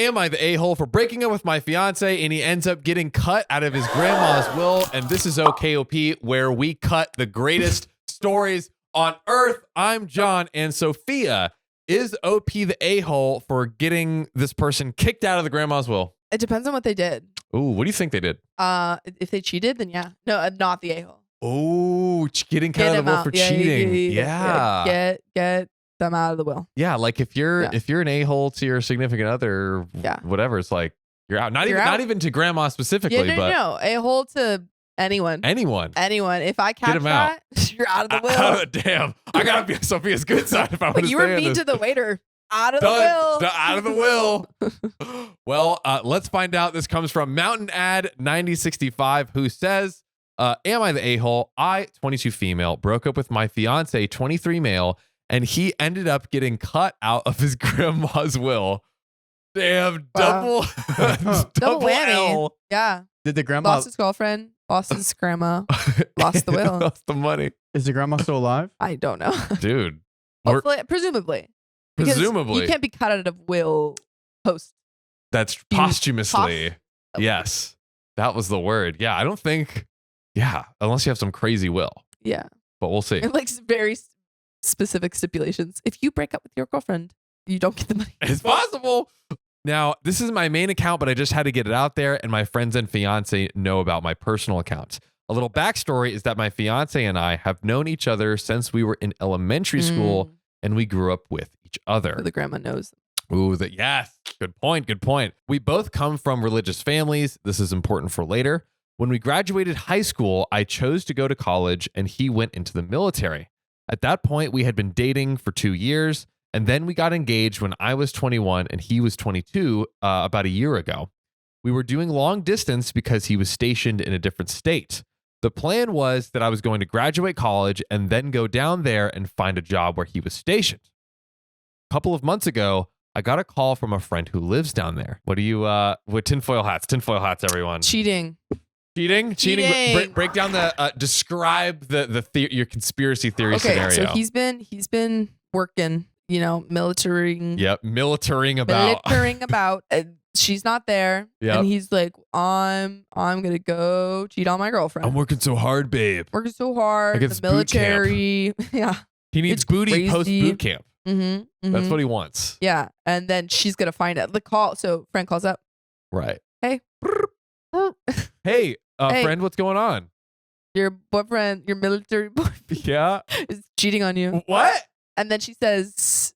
Am I the a-hole for breaking up with my fiance and he ends up getting cut out of his grandma's will? And this is OKOP, where we cut the greatest stories on earth. I'm John, and Sophia, is OP the a-hole for getting this person kicked out of the grandma's will? It depends on what they did. Ooh, what do you think they did? If they cheated, then yeah. No, not the a-hole. Oh, getting cut out of the will for cheating. Yeah. Get them out of the will. Yeah, like if you're an a-hole to your significant other, whatever, it's like you're out. Not even to grandma specifically, but no, a-hole to anyone. If I catch that, you're out of the will. Damn, I gotta be Sophia's good side if I want to. You were mean to the waiter. Out of the will. Out of the will. Well, let's find out. This comes from Mountain Ad 9065, who says, "Am I the a-hole? I, 22 female, broke up with my fiance, 23 male." And he ended up getting cut out of his grandma's will. Damn, double whammy. L. Yeah. Did the grandma lost his girlfriend, lost his grandma, lost the will, lost the money? Is the grandma still alive? I don't know, dude. Hopefully, presumably. You can't be cut out of will post. That's posthumously. Yes, that was the word. Yeah, I don't think. Yeah, unless you have some crazy will. Yeah, but we'll see. It likes very specific stipulations. If you break up with your girlfriend, you don't get the money. It's possible. Now, this is my main account, but I just had to get it out there, and my friends and fiance know about my personal accounts. A little backstory is that my fiance and I have known each other since we were in elementary school, and we grew up with each other. So the grandma knows. Ooh, yes. Good point. We both come from religious families. This is important for later. When we graduated high school, I chose to go to college, and he went into the military. At that point, we had been dating for 2 years, and then we got engaged when I was 21 and he was 22 about a year ago. We were doing long distance because he was stationed in a different state. The plan was that I was going to graduate college and then go down there and find a job where he was stationed. A couple of months ago, I got a call from a friend who lives down there. What tinfoil hats, everyone. Cheating. Break down describe your conspiracy theory scenario. So he's been working, militarying. Yep, militarying about. And she's not there. Yep. And he's like, I'm gonna go cheat on my girlfriend. I'm working so hard, babe. Working so hard. Like it's the military. Yeah. He needs booty post boot camp. Mm-hmm. That's what he wants. Yeah, and then she's gonna find out. The call. So friend calls up. Right. Hey. Hey, hey, friend, what's going on? Your boyfriend, your military boyfriend, is cheating on you. What? And then she says,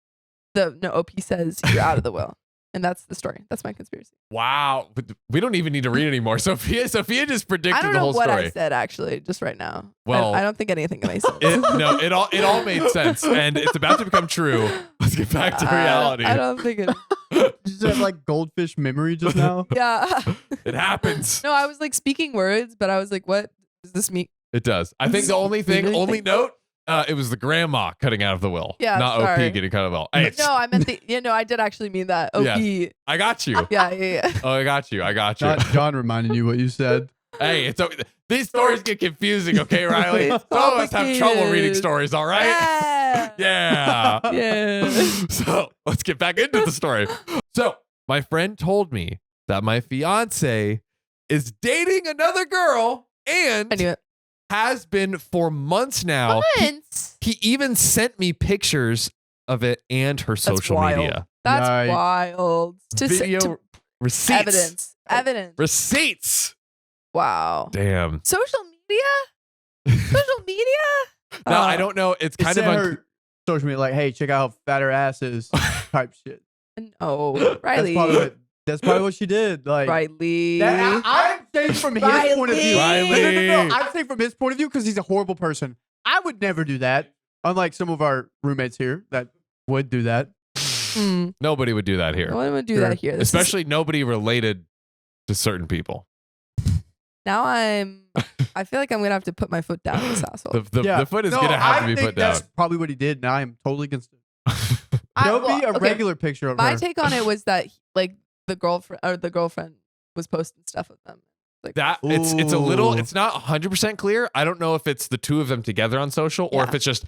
OP says you're out of the will, and that's the story. That's my conspiracy. Wow, we don't even need to read anymore. Sophia just predicted the whole story. I don't know what I said actually, just right now. Well, I don't think anything made sense. It all made sense, and it's about to become true. Let's get back to reality. I don't think it. You just have like goldfish memory just now. Yeah. It happens. No, I was like speaking words, but I was like, what does this mean? It does. I think the only note, it was the grandma cutting out of the will. Yeah. Not sorry. OP getting cut out of the will. Hey, no, I meant I did actually mean that. OP. Yes. I got you. Yeah. Oh, I got you. John reminding you what you said. Hey, these stories get confusing, okay, Riley? Some of us have trouble reading stories, all right? Yeah. So let's get back into the story. So my friend told me that my fiance is dating another girl and I knew it. has been for months now. Months? He even sent me pictures of it and her social media. That's wild. Video receipts. Evidence. Receipts. Wow. Damn. Social media? No, I don't know. It's kind of her social media, like, hey, check out how fat her ass is, type shit. No, Riley. That's probably what she did. Like, Riley. I'm saying from his point of view. Riley. No. I'm saying from his point of view because he's a horrible person. I would never do that. Unlike some of our roommates here that would do that. Nobody would do that here. No one would do that here. Especially nobody related to certain people. Now I feel like I'm going to have to put my foot down in this household. The foot is going to have to be put down. That's probably what he did, and I am totally against it. There'll be a regular picture of her. My take on it was that like the girlfriend was posting stuff of them. Like that it's a little, it's not 100% clear. I don't know if it's the two of them together on social or if it's just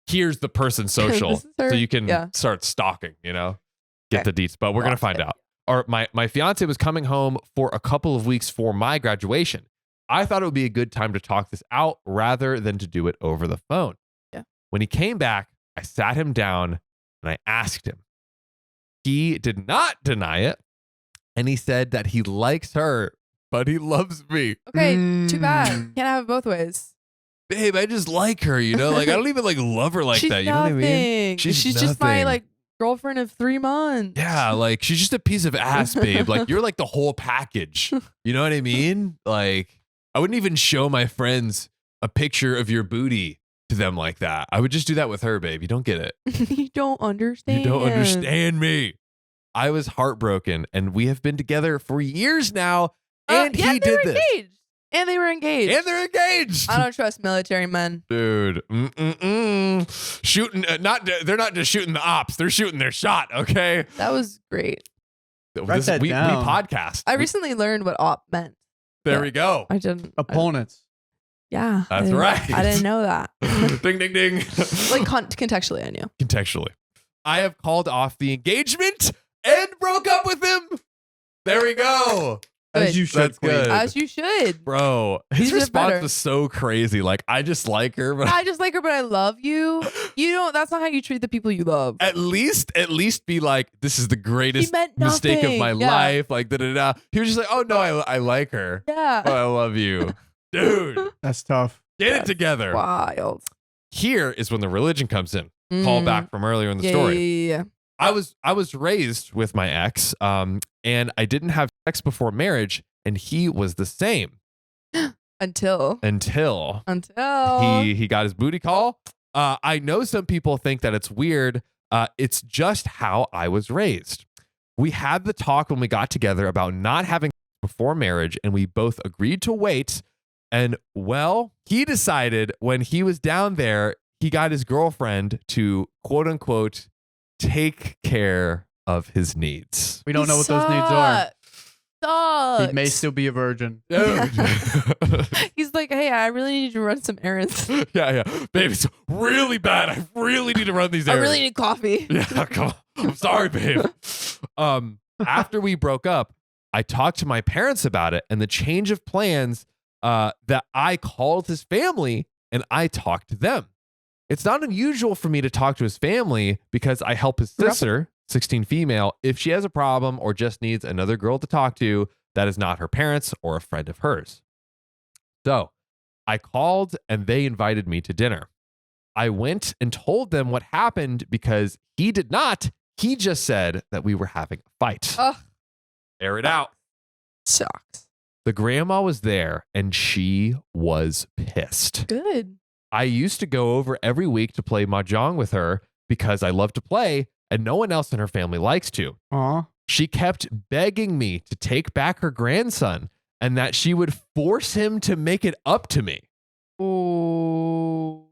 here's the person's social so you can start stalking, get the deets. But we're going to find out. or my fiance was coming home for a couple of weeks for my graduation. I thought it would be a good time to talk this out rather than to do it over the phone. Yeah. When he came back, I sat him down and I asked him. He did not deny it. And he said that he likes her, but he loves me. Okay, too bad. Can't have it both ways. Babe, I just like her, you know? Like, I don't even like love her like She's that. You know what I mean? She's just my nothing. like girlfriend of 3 months. Yeah, like she's just a piece of ass, babe. Like you're like the whole package. You know what I mean? Like I wouldn't even show my friends a picture of your booty to them like that. I would just do that with her, babe. You don't get it. You don't understand. You don't understand me. I was heartbroken, and we have been together for years now. And yeah, he they were did this. engaged. And they were engaged. And they're engaged. I don't trust military men. Dude, shooting, they're not just shooting the ops, they're shooting their shot, okay? That was great. Write that we down. podcast. I recently learned what op meant. There we go. I didn't. Opponents. Yeah. That's I didn't- right. I didn't know that. Ding, ding, ding. Like contextually, I knew. Contextually. I have called off the engagement and broke up with him. There we go. As you should. That's good. As you should. Bro, his These are response better. was so crazy. Like, I just like her, but I just like her, but I love you. You don't. That's not how you treat the people you love. at least be like, this is the greatest meant mistake of nothing. my Yeah. life. Like, da-da-da. He was just like, oh, no, I like her. Yeah. But I love you. Dude, That's tough. get it together. Wild. Here is when the religion comes in. Call back from earlier in the story. Yeah. I was raised with my ex, and I didn't have sex before marriage, and he was the same Until he got his booty call. I know some people think that it's weird. It's just how I was raised. We had the talk when we got together about not having sex before marriage, and we both agreed to wait. And well, he decided when he was down there, he got his girlfriend to quote unquote take care of his needs. We don't know what those needs are. Sucks. He may still be a virgin. Dude. He's like, hey, I really need to run some errands. yeah. Babe, it's really bad. I really need to run these I errands. really need coffee. Yeah, come on. I'm sorry, babe. After we broke up, I talked to my parents about it and the change of plans that I called his family and I talked to them. It's not unusual for me to talk to his family because I help his sister, 16 female, if she has a problem or just needs another girl to talk to that is not her parents or a friend of hers. So I called and they invited me to dinner. I went and told them what happened because he did not. He just said that we were having a fight. Ugh. Air it out. Sucks. The grandma was there and she was pissed. Good. I used to go over every week to play mahjong with her because I love to play and no one else in her family likes to. Aw. She kept begging me to take back her grandson and that she would force him to make it up to me. Ooh.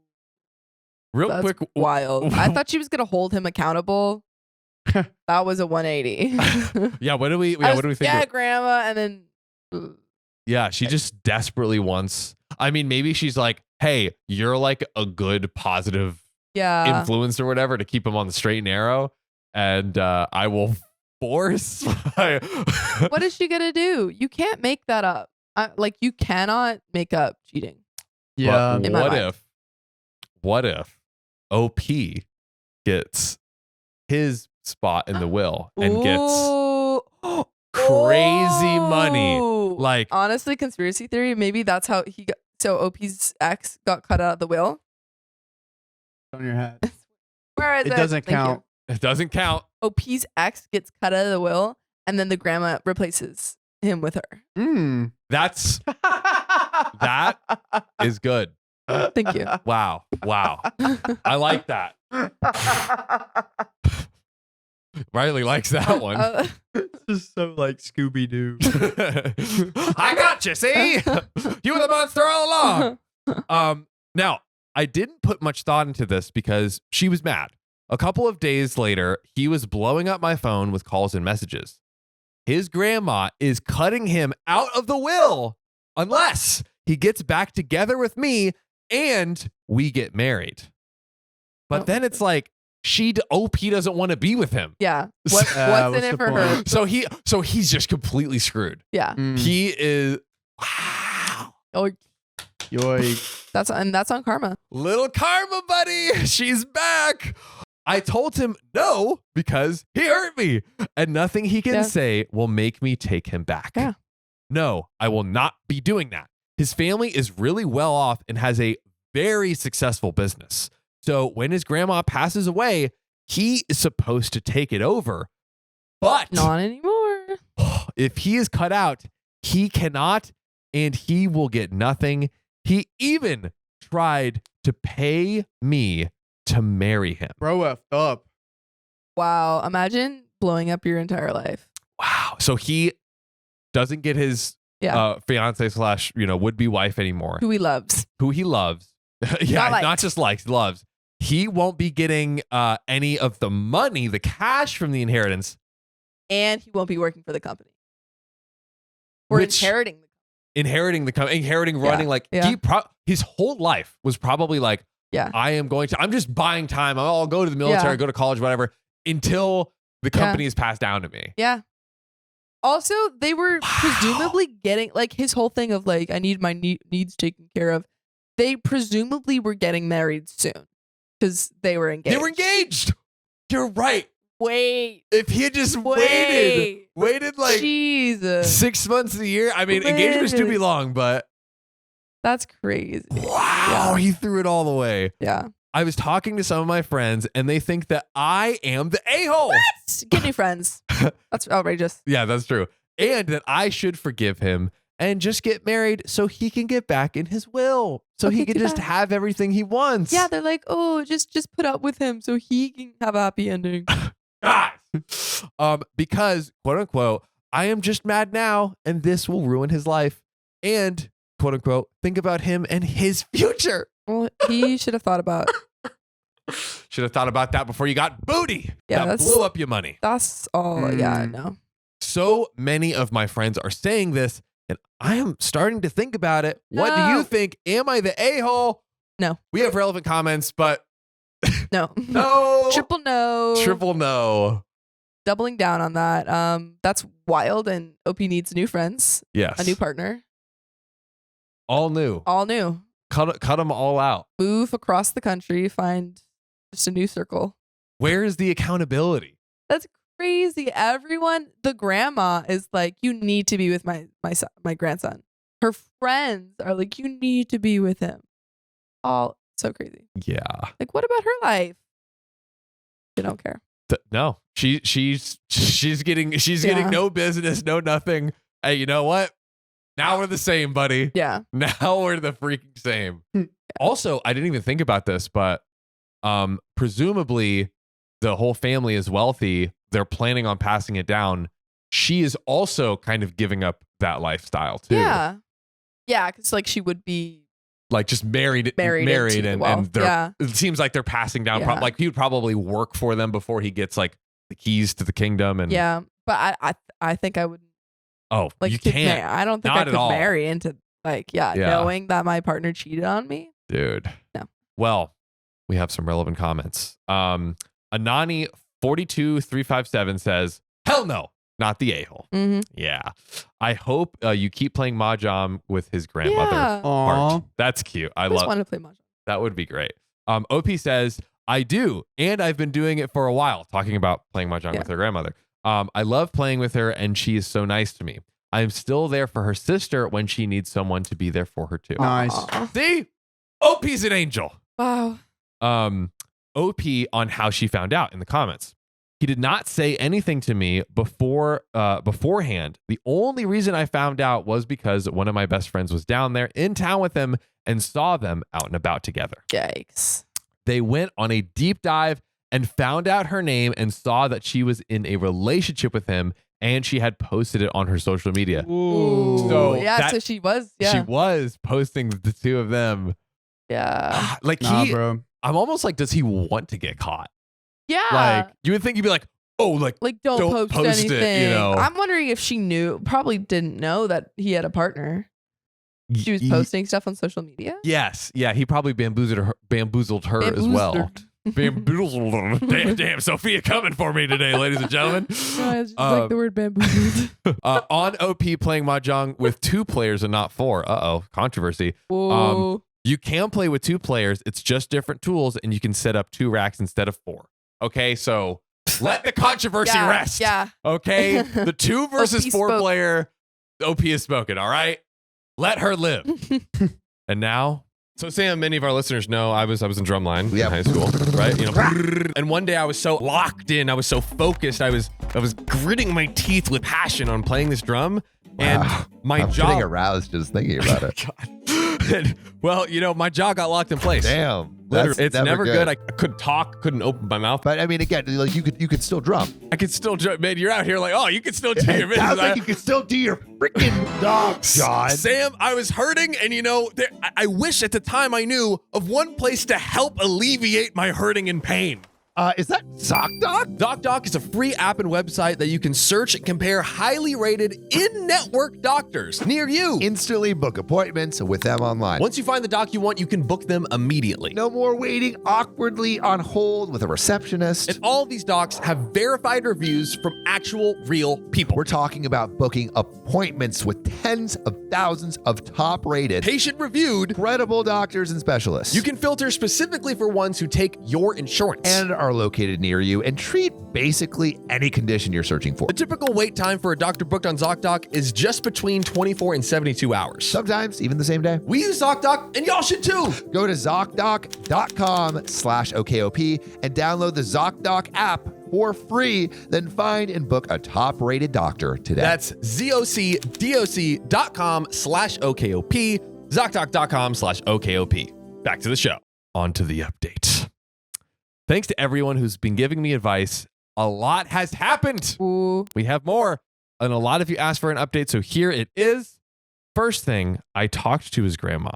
Real That's quick. wild. I thought she was gonna hold him accountable. That was a 180. Yeah, what do we think? Yeah, of- grandma, and then Yeah, she just desperately wants. I mean, maybe she's like, hey, you're like a good, positive yeah. influence or whatever to keep him on the straight and narrow. And I will force. What is she gonna do? You can't make that up. Like you cannot make up cheating. Yeah. But In my mind. what if OP gets his spot in the will and gets Ooh. crazy money? Ooh. Like, honestly, conspiracy theory. Maybe that's how he got. So OP's ex got cut out of the will. On your head. Where is it? It doesn't Thank you. count. it doesn't count. OP's ex gets cut out of the will, and then the grandma replaces him with her. Mm. That's that is good. Thank you. Wow. I like that. Riley likes that one. It's just so like Scooby Doo. I got you. See, you were the monster all along. Now I didn't put much thought into this because she was mad. A couple of days later, he was blowing up my phone with calls and messages. His grandma is cutting him out of the will unless he gets back together with me and we get married. But then it's like, OP doesn't want to be with him. Yeah. What's what's in it the for her? point? So he's just completely screwed. Yeah. He is wow. Oh, Yoink. that's on karma. Little Karma buddy, she's back. I told him no because he hurt me, and nothing he can say will make me take him back. Yeah. No, I will not be doing that. His family is really well off and has a very successful business. So when his grandma passes away, he is supposed to take it over. But Not anymore. if he is cut out, he cannot, and he will get nothing. He even tried to pay me to marry him. Bro effed up. Wow. Imagine blowing up your entire life. Wow. So he doesn't get his fiance / would-be wife anymore. Who he loves. Who he loves. Yeah, Not not just likes, loves. He won't be getting any of the money, the cash from the inheritance. And he won't be working for the company. Or inheriting the company. Inheriting running. Like his whole life was probably like, I'm just buying time. I'll go to the military, go to college, whatever, until the company is passed down to me. Yeah. Also, they were presumably getting, like, his whole thing of, like, I need my needs taken care of. They presumably were getting married soon because they were engaged. They were engaged. You're right. Wait. If he had just waited like Jesus. 6 months of the year. I mean, engagements do be long, but that's crazy. Wow, he threw it all the way. Yeah. I was talking to some of my friends, and they think that I am the a-hole. What? Get new friends. That's outrageous. Yeah, that's true. And that I should forgive him and just get married so he can get back in his will. So he can just have everything he wants. Yeah, they're like, oh, just put up with him so he can have a happy ending. Because, quote unquote, I am just mad now, and this will ruin his life. And, quote unquote, think about him and his future. Well, he should have thought about. Should have thought about that before you got booty. Yeah, that blew up your money. That's all. Yeah, I know. So many of my friends are saying this, and I am starting to think about it. No. What do you think? Am I the a-hole? No. We have relevant comments, but no. No. Triple no. Triple no. Doubling down on that. That's wild, and OP needs new friends. Yes. A new partner. All new. All new. Cut them all out. Move across the country, find just a new circle. Where is the accountability? That's crazy. Everyone, the grandma is like, you need to be with my son, my grandson. Her friends are like, you need to be with him. All so crazy. Yeah. Like, what about her life? They don't care. No. She's getting no business, no nothing. Hey, you know what? Now we're the same, buddy. Yeah. Now we're the freaking same. Also, I didn't even think about this, but presumably the whole family is wealthy. They're planning on passing it down. She is also kind of giving up that lifestyle too. Yeah. Yeah, because like she would be like just married and it seems like they're passing down. Like he would probably work for them before he gets like the keys to the kingdom. And but I think I would. Oh, like you can't. I don't think I could marry into knowing that my partner cheated on me. Dude. No. Well, we have some relevant comments. Anani 42357 says, "Hell no, not the a-hole." Mm-hmm. Yeah. I hope you keep playing Mahjong with his grandmother. Yeah. Aww. That's cute. I just want to play Mahjong. That would be great. OP says, "I do, and I've been doing it for a while," talking about playing Mahjong with her grandmother. "I love playing with her, and she is so nice to me. I'm still there for her sister when she needs someone to be there for her too." Nice. See? OP's an angel. Wow. OP on how she found out in the comments. "He did not say anything to me beforehand. The only reason I found out was because one of my best friends was down there in town with him and saw them out and about together. Yikes. They went on a deep dive and found out her name and saw that she was in a relationship with him, and she had posted it on her social media." Ooh. So she was. Yeah. She was posting the two of them. Yeah. Bro. I'm almost like, does he want to get caught? Yeah. Like, you would think he'd be like, oh, like don't post anything. It, you know? I'm wondering if she probably didn't know that he had a partner. She was posting stuff on social media. Yes. Yeah. He probably bamboozled her as well. Bamboozled. Damn, Sophia coming for me today, ladies and gentlemen. No, I just like the word bamboozled. On OP playing Mahjong with 2 players and not 4. Controversy. Whoa. You can play with 2 players. It's just different tools, and you can set up 2 racks instead of 4. Okay, so let the controversy rest. Yeah. Okay, the 2 versus OP 4 spoke. player, OP is spoken. All right, let her live. And now, so Sam, many of our listeners know I was in drumline in high school, right? You know, and one day I was so locked in, I was so focused, I was gritting my teeth with passion on playing this drum, and my I'm jaw getting aroused just thinking about it. God. Well, you know, my jaw got locked in place. Damn, Literally, it's never good. good. I couldn't talk, couldn't open my mouth. But I mean, again, like you could still drum. I could still jump. Man, you're out here like, oh, you could still do your It sounds business. like you could still do your freaking dog, John. Sam, I was hurting, and you know, I wish at the time I knew of one place to help alleviate my hurting and pain. Is that ZocDoc? ZocDoc is a free app and website that you can search and compare highly rated in-network doctors near you. Instantly book appointments with them online. Once you find the doc you want, you can book them immediately. No more waiting awkwardly on hold with a receptionist. And all of these docs have verified reviews from actual real people. We're talking about booking appointments with tens of thousands of top-rated, Patient-reviewed. credible doctors and specialists. You can filter specifically for ones who take your insurance. and are located near you and treat basically any condition you're searching for. The typical wait time for a doctor booked on ZocDoc is just between 24 and 72 hours. Sometimes even the same day. We use ZocDoc, and y'all should too. Go to ZocDoc.com/OKOP and download the ZocDoc app for free. Then find and book a top-rated doctor today. That's ZocDoc.com/OKOP, ZocDoc.com/OKOP. Back to the show. On to the update. Thanks to everyone who's been giving me advice. A lot has happened. Ooh. We have more. And a lot of you asked for an update, so here it is. First thing, I talked to his grandma.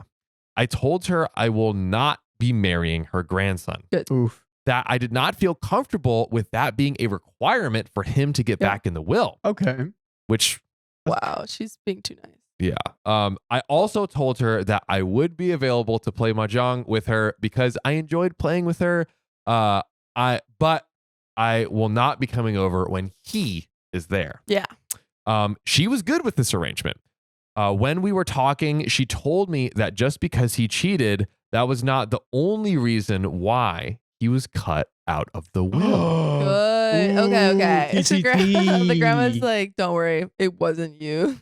I told her I will not be marrying her grandson. Oof. That I did not feel comfortable with that being a requirement for him to get back in the will, Okay. which, Wow, she's being too nice. yeah. I also told her that I would be available to play Mahjong with her because I enjoyed playing with her. But I will not be coming over when he is there. Yeah. She was good with this arrangement. When we were talking, she told me that just because he cheated, that was not the only reason why he was cut out of the will. Good. Okay. So TTT. the grandma's like, don't worry, it wasn't you.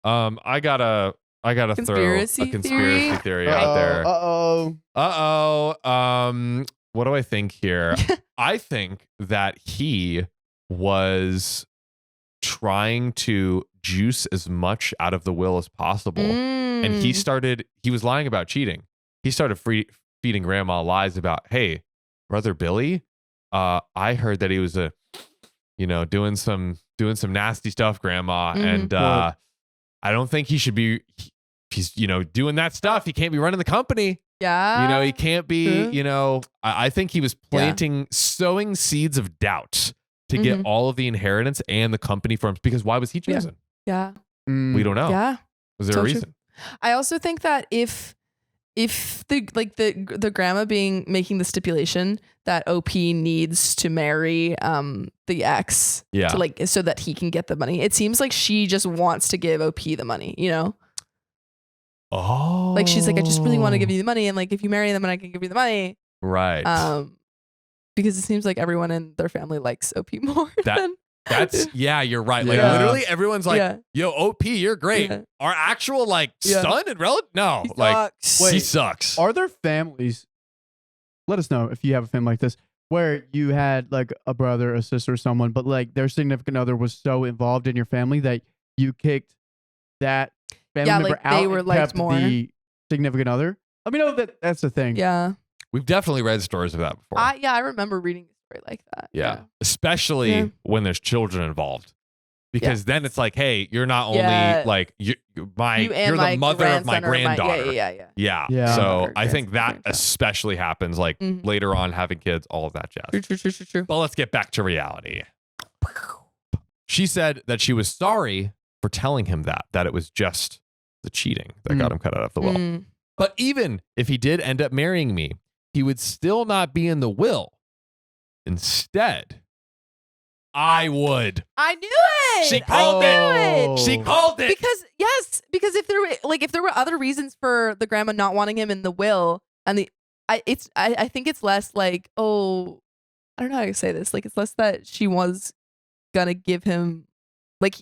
I gotta throw a Conspiracy conspiracy theory out there. Uh-oh. What do I think here? I think that he was trying to juice as much out of the will as possible. And he was lying about cheating. He started feeding grandma lies about, hey, brother Billy, I heard that he was doing some nasty stuff, grandma. And I don't think he should be, he's doing that stuff. He can't be running the company. Yeah. He can't be, I think he was sowing seeds of doubt to get all of the inheritance and the company from, because why was he chosen? Yeah. We don't know. Yeah. Was there a reason? I also think that if the grandma making the stipulation that OP needs to marry the ex to so that he can get the money, it seems like she just wants to give OP the money, Oh. Like she's like, I just really want to give you the money, and like if you marry them and I can give you the money. Right. Because it seems like everyone in their family likes OP more than you're right. Like literally everyone's like, yo, OP, you're great. Yeah. Our actual son and relative? No. He like sucks. he sucks. Are there families, let us know if you have a family like this, where you had like a brother, a sister, or someone, but like their significant other was so involved in your family that you kicked that family member like out they were and liked kept more. the significant other? Let me know that's the thing. Yeah. We've definitely read stories of that before. I remember reading a story like that. Yeah. Especially when there's children involved. Because then it's like, hey, you're not only like you're the mother of my granddaughter. Yeah. So I think that especially happens like later on having kids, all of that jazz. True. But let's get back to reality. She said that she was sorry for telling him that it was just the cheating that got him cut out of the will. But even if he did end up marrying me, he would still not be in the will. Instead, I would. I knew it. She called I knew it. She called it. Because if there were other reasons for the grandma not wanting him in the will, and I think it's less like, oh, I don't know how to say this. Like, it's less that she was gonna give him, like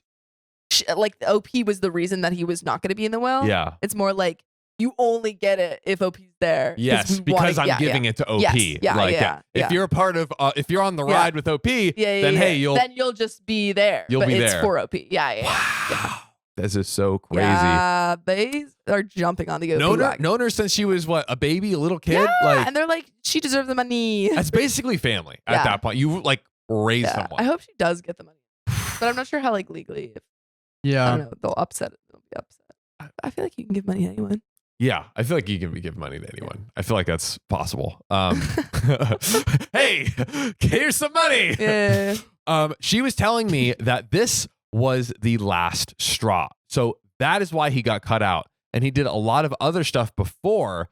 the OP was the reason that he was not gonna be in the will. Yeah. It's more like, you only get it if OP's there. Yes, because I'm giving it to OP. Yes, yeah, If you're a part of, if you're on the ride with OP, then hey, you'll just be there. You'll but be it's there. for OP. Yeah. Wow. This is so crazy. Yeah, they are jumping on the OP wagon. Known her since she was what, a baby, a little kid? Yeah, and they're like, she deserves the money. That's basically family at that point. You like raise someone. I hope she does get the money. But I'm not sure how, like, legally, if, Yeah. I don't know, they'll upset it. They'll be upset. I feel like you can give money to anyone. Yeah, I feel like you can give money to anyone. I feel like that's possible. Hey, here's some money. Yeah. She was telling me that this was the last straw. So that is why he got cut out. And he did a lot of other stuff before,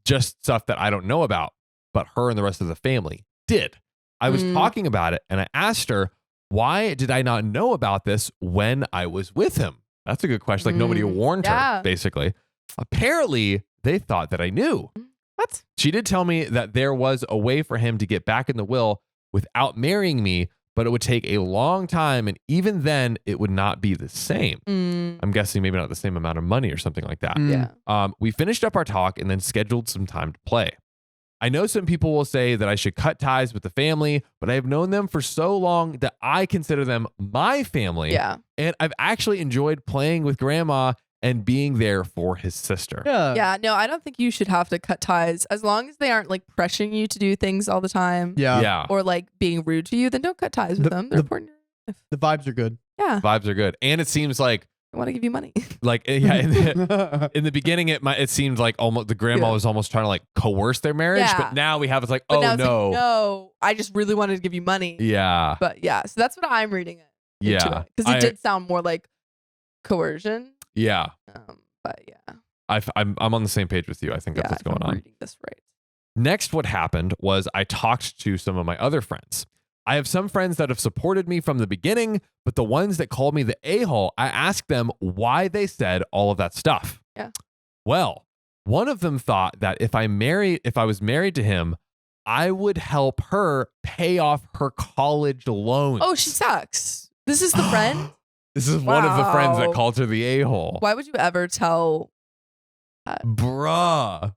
just stuff that I don't know about, but her and the rest of the family did. I was talking about it and I asked her, why did I not know about this when I was with him? That's a good question. Like, nobody warned her, basically. Apparently, they thought that I knew. What? She did tell me that there was a way for him to get back in the will without marrying me, but it would take a long time. And even then, it would not be the same. I'm guessing maybe not the same amount of money or something like that. Yeah. We finished up our talk and then scheduled some time to play. I know some people will say that I should cut ties with the family, but I have known them for so long that I consider them my family. Yeah. And I've actually enjoyed playing with grandma and being there for his sister. Yeah, no, I don't think you should have to cut ties. As long as they aren't, like, pressuring you to do things all the time. Yeah. Or, like, being rude to you, then don't cut ties with them. They're important. The vibes are good. Yeah. Vibes are good. And it seems like, I want to give you money. like, yeah, in the beginning, it seemed like almost the grandma was almost trying to like coerce their marriage. Yeah. But now we have, it's like, But oh now it's no. like, no, I just really wanted to give you money. Yeah. But yeah, so that's what I'm reading it. Yeah. Because it did sound more like coercion. Yeah. But yeah. I'm on the same page with you. I think that's what's going on. Reading this right. Next, what happened was I talked to some of my other friends. I have some friends that have supported me from the beginning, but the ones that called me the a-hole, I asked them why they said all of that stuff. Yeah. Well, one of them thought that if I was married to him, I would help her pay off her college loans. Oh, she sucks. This is the friend? This is one of the friends that Wow. called her the a-hole. Why would you ever tell? Bruh.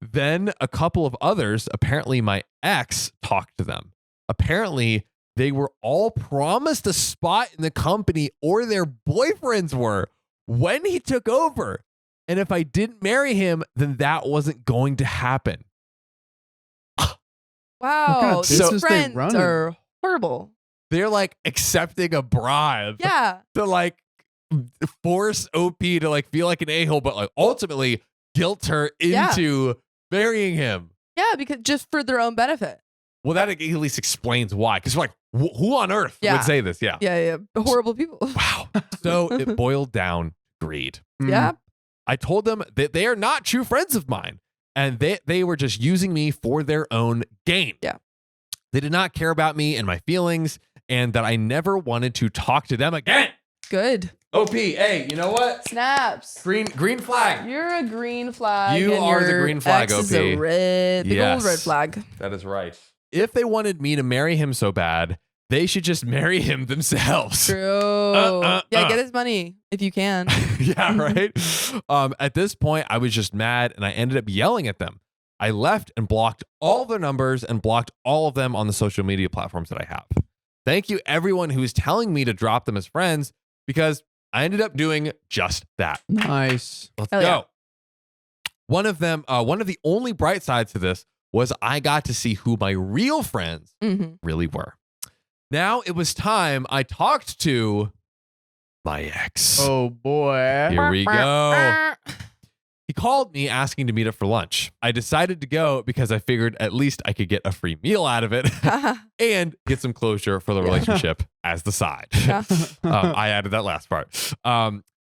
Then a couple of others, apparently my ex, talked to them. Apparently, they were all promised a spot in the company, or their boyfriends were, when he took over. And if I didn't marry him, then that wasn't going to happen. Wow, business these they friends running? are horrible. They're like accepting a bribe Yeah. to like force OP to like feel like an a-hole, but like ultimately guilt her into marrying him. Yeah, because just for their own benefit. Well, that at least explains why. Because we're like, who on earth Yeah. would say this? Yeah. Yeah. Horrible people. Wow. So it boiled down to greed. Yeah. I told them that they are not true friends of mine, and they were just using me for their own gain. Yeah. They did not care about me and my feelings, and that I never wanted to talk to them again. Good. OP, hey, you know what? Snaps. Green flag. You're a green flag. You and are the your green flag, ex is a OP. big old red flag. That is right. If they wanted me to marry him so bad, they should just marry him themselves. True. Yeah, get his money if you can. Yeah, right? At this point, I was just mad, and I ended up yelling at them. I left and blocked all their numbers and blocked all of them on the social media platforms that I have. Thank you, everyone who is telling me to drop them as friends, because I ended up doing just that. Nice. Let's Hell go. yeah. One of the only bright sides to this was I got to see who my real friends really were. Now it was time I talked to my ex. Oh boy. Here we go. He called me asking to meet up for lunch. I decided to go because I figured at least I could get a free meal out of it and get some closure for the relationship as the side. I added that last part.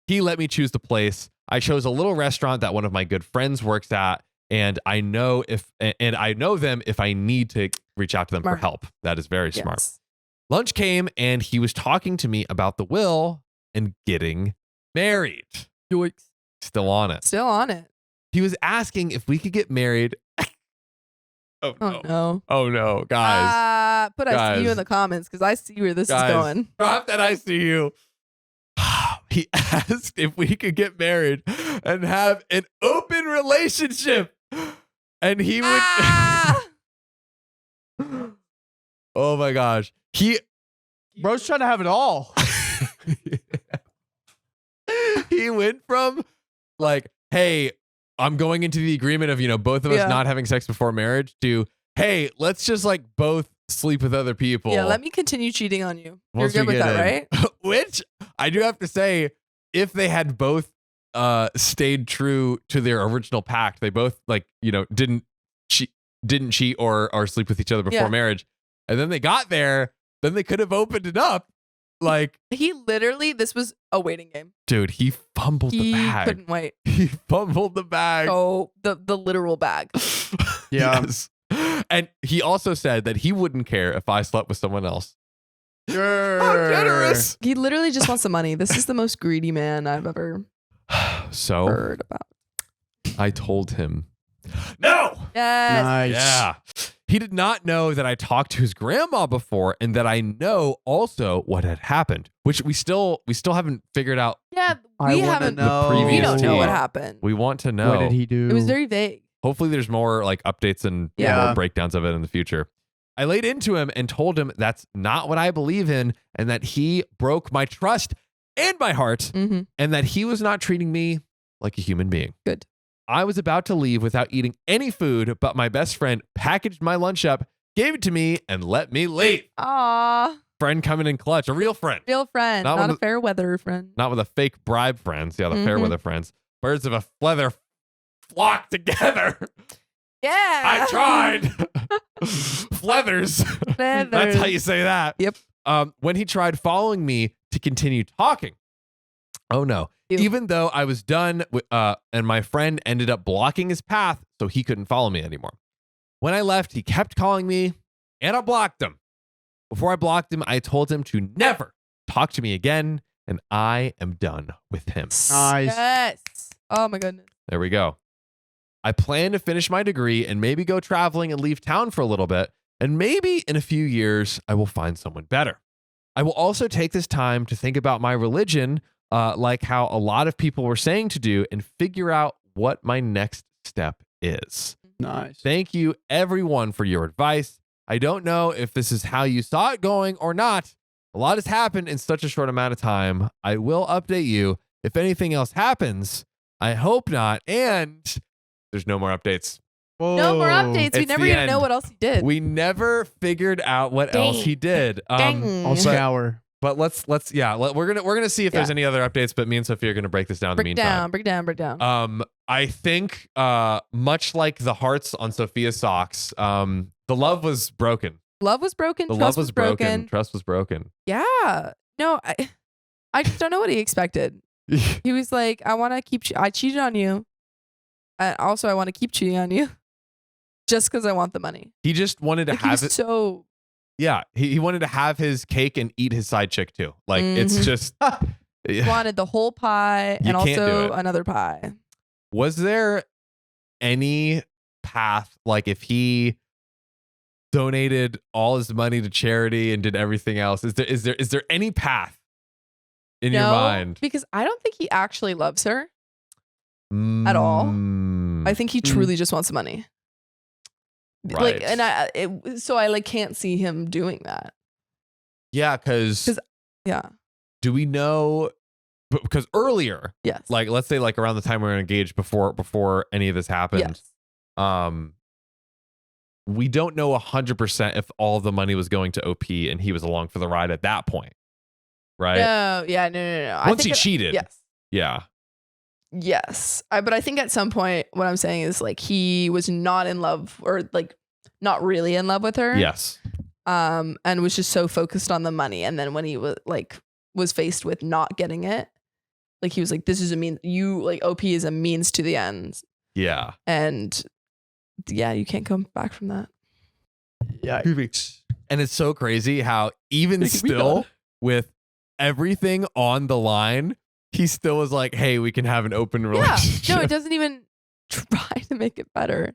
He let me choose the place. I chose a little restaurant that one of my good friends works at, And I know them if I need to reach out to them Smart. for help. That is very smart. Yes. Lunch came and he was talking to me about the will and getting married. Yoicks. Still on it. Still on it. He was asking if we could get married. Oh Oh no. Oh no, guys. Put I see you Guys. in the comments because I see where this Guys. is going. Drop that I see you. He asked if we could get married and have an open relationship. And he would Ah! Oh my gosh. Bro's trying to have it all. He went from like, hey, I'm going into the agreement of, both of us Yeah. not having sex before marriage to, hey, let's just like both sleep with other people. Yeah, let me continue cheating on you. once You're good we with get that, in. right? Which I do have to say, if they had both stayed true to their original pact, they both didn't cheat or sleep with each other before Yeah. marriage, and then they got there, then they could have opened it up. Like, He literally, this was a waiting game. dude, he fumbled the He bag. couldn't wait. He fumbled the bag. Oh, the literal bag. Yeah. Yes. And he also said that he wouldn't care if I slept with someone else. Sure. How generous. He literally just wants the money. This is the most greedy man I've ever So heard about. I told him, no. Yes. Nice. Yeah. He did not know that I talked to his grandma before and that I know also what had happened, which we still haven't figured out. Yeah, I we wanna haven't. know. previous We don't know team. what happened. We want to know. What did he do? It was very vague. Hopefully there's more like updates and Yeah. more breakdowns of it in the future. I laid into him and told him that's not what I believe in and that he broke my trust and my heart Mm-hmm. and that he was not treating me like a human being. Good. I was about to leave without eating any food, but my best friend packaged my lunch up, gave it to me, and let me leave. Aw, Friend coming in clutch, a real friend, real friend, Not not one a of- fair weather friend. not with a fake bribe friends. Yeah, the fair Mhm. weather friends. Birds of a feather flock together. Yeah. I tried. Feathers. That's Feathers. how you say that. Yep. When he tried following me to continue talking. Oh no. Ew. Even though I was done and my friend ended up blocking his path so he couldn't follow me anymore. When I left, he kept calling me and I blocked him. Before I blocked him, I told him to never talk to me again and I am done with him. Nice. Yes. Oh my goodness. There we go. I plan to finish my degree and maybe go traveling and leave town for a little bit. And maybe in a few years, I will find someone better. I will also take this time to think about my religion, like how a lot of people were saying to do, and figure out what my next step is. Nice. Thank you, everyone, for your advice. I don't know if this is how you saw it going or not. A lot has happened in such a short amount of time. I will update you if anything else happens. I hope not. And there's no more updates. No more updates. We It's never the even know end. what else he did. We never figured out what else he did. Dang. I'll scour. But we're gonna see if there's any other updates. But me and Sophia are gonna break this down in the break meantime. down. I think much like the hearts on Sophia's socks, the love was broken. Love was broken. The Trust love was broken. Trust was broken. Yeah. No, I just don't know what he expected. He was like, I want to keep, I cheated on you. And also, I want to keep cheating on you just because I want the money. He just wanted to Like, he have was it. so, Yeah, he wanted to have his cake and eat his side chick too. Like it's Mhm. just. wanted the whole pie You and can't do also it. another pie. Was there any path, like if he donated all his money to charity and did everything else? Is there any path in your mind? Because I don't think he actually loves her at all. I think he truly just wants money. Right. Like, and so I like can't see him doing that. Yeah, because Yeah. do we know? Because earlier, Yes. like let's say like around the time we were engaged before any of this happened, Yes. we don't know 100% if all of the money was going to OP and he was along for the ride at that point, right? No. Yeah. No. Once he cheated, Yes. yeah, Yes. But I think at some point, what I'm saying is like he was not in love or like not really in love with her. yes, And was just so focused on the money. And then when he was faced with not getting it, like he was like, this is a mean, you like OP is a means to the end. yeah. And Yeah, you can't come back from that. Yeah. And it's so crazy how even It can be still done. with everything on the line, he still was like, hey, we can have an open Yeah. relationship. No, it doesn't even try to make it better.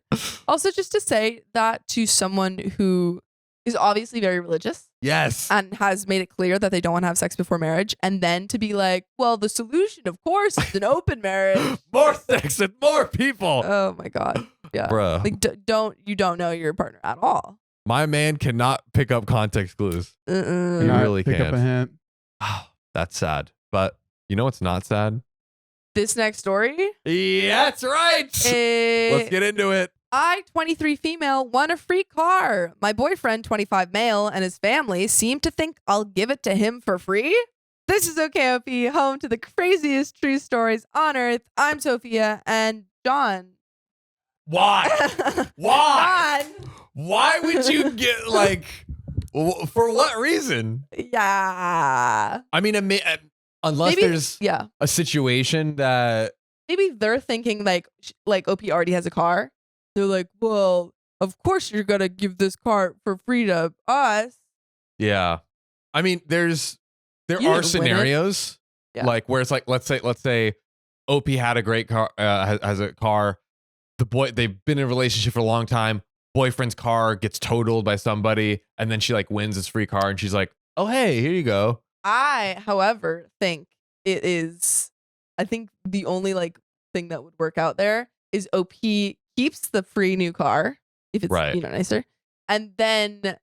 Also, just to say that to someone who is obviously very religious Yes. and has made it clear that they don't want to have sex before marriage, and then to be like, well, the solution, of course, is an open marriage. More sex and more people. Oh my God. Yeah. Bruh. Like, you don't know your partner at all. My man cannot pick up context clues. You Uh-uh. really pick up can't. a hint. That's sad. But you know what's not sad? This next story. Yeah, that's right. Let's get into it. I, 23 female, won a free car. My boyfriend, 25 male, and his family seem to think I'll give it to him for free. This is OKOP, home to the craziest true stories on earth. I'm Sophia, and John. Why? Why? John. Why would you get like? For what reason? Yeah. I mean, unless Maybe, there's yeah. a situation that Maybe they're thinking like OP already has a car. They're like, well, of course you're gonna give this car for free to us. yeah. I mean, there You are didn't win it. scenarios Yeah. like where it's like let's say OP had a great car, has a car. They've been in a relationship for a long time. Boyfriend's car gets totaled by somebody, and then she like wins this free car, and she's like, "Oh hey, here you go." I, however, think it is. I think the only like thing that would work out there is OP keeps the free new car if it's Right. nicer, and then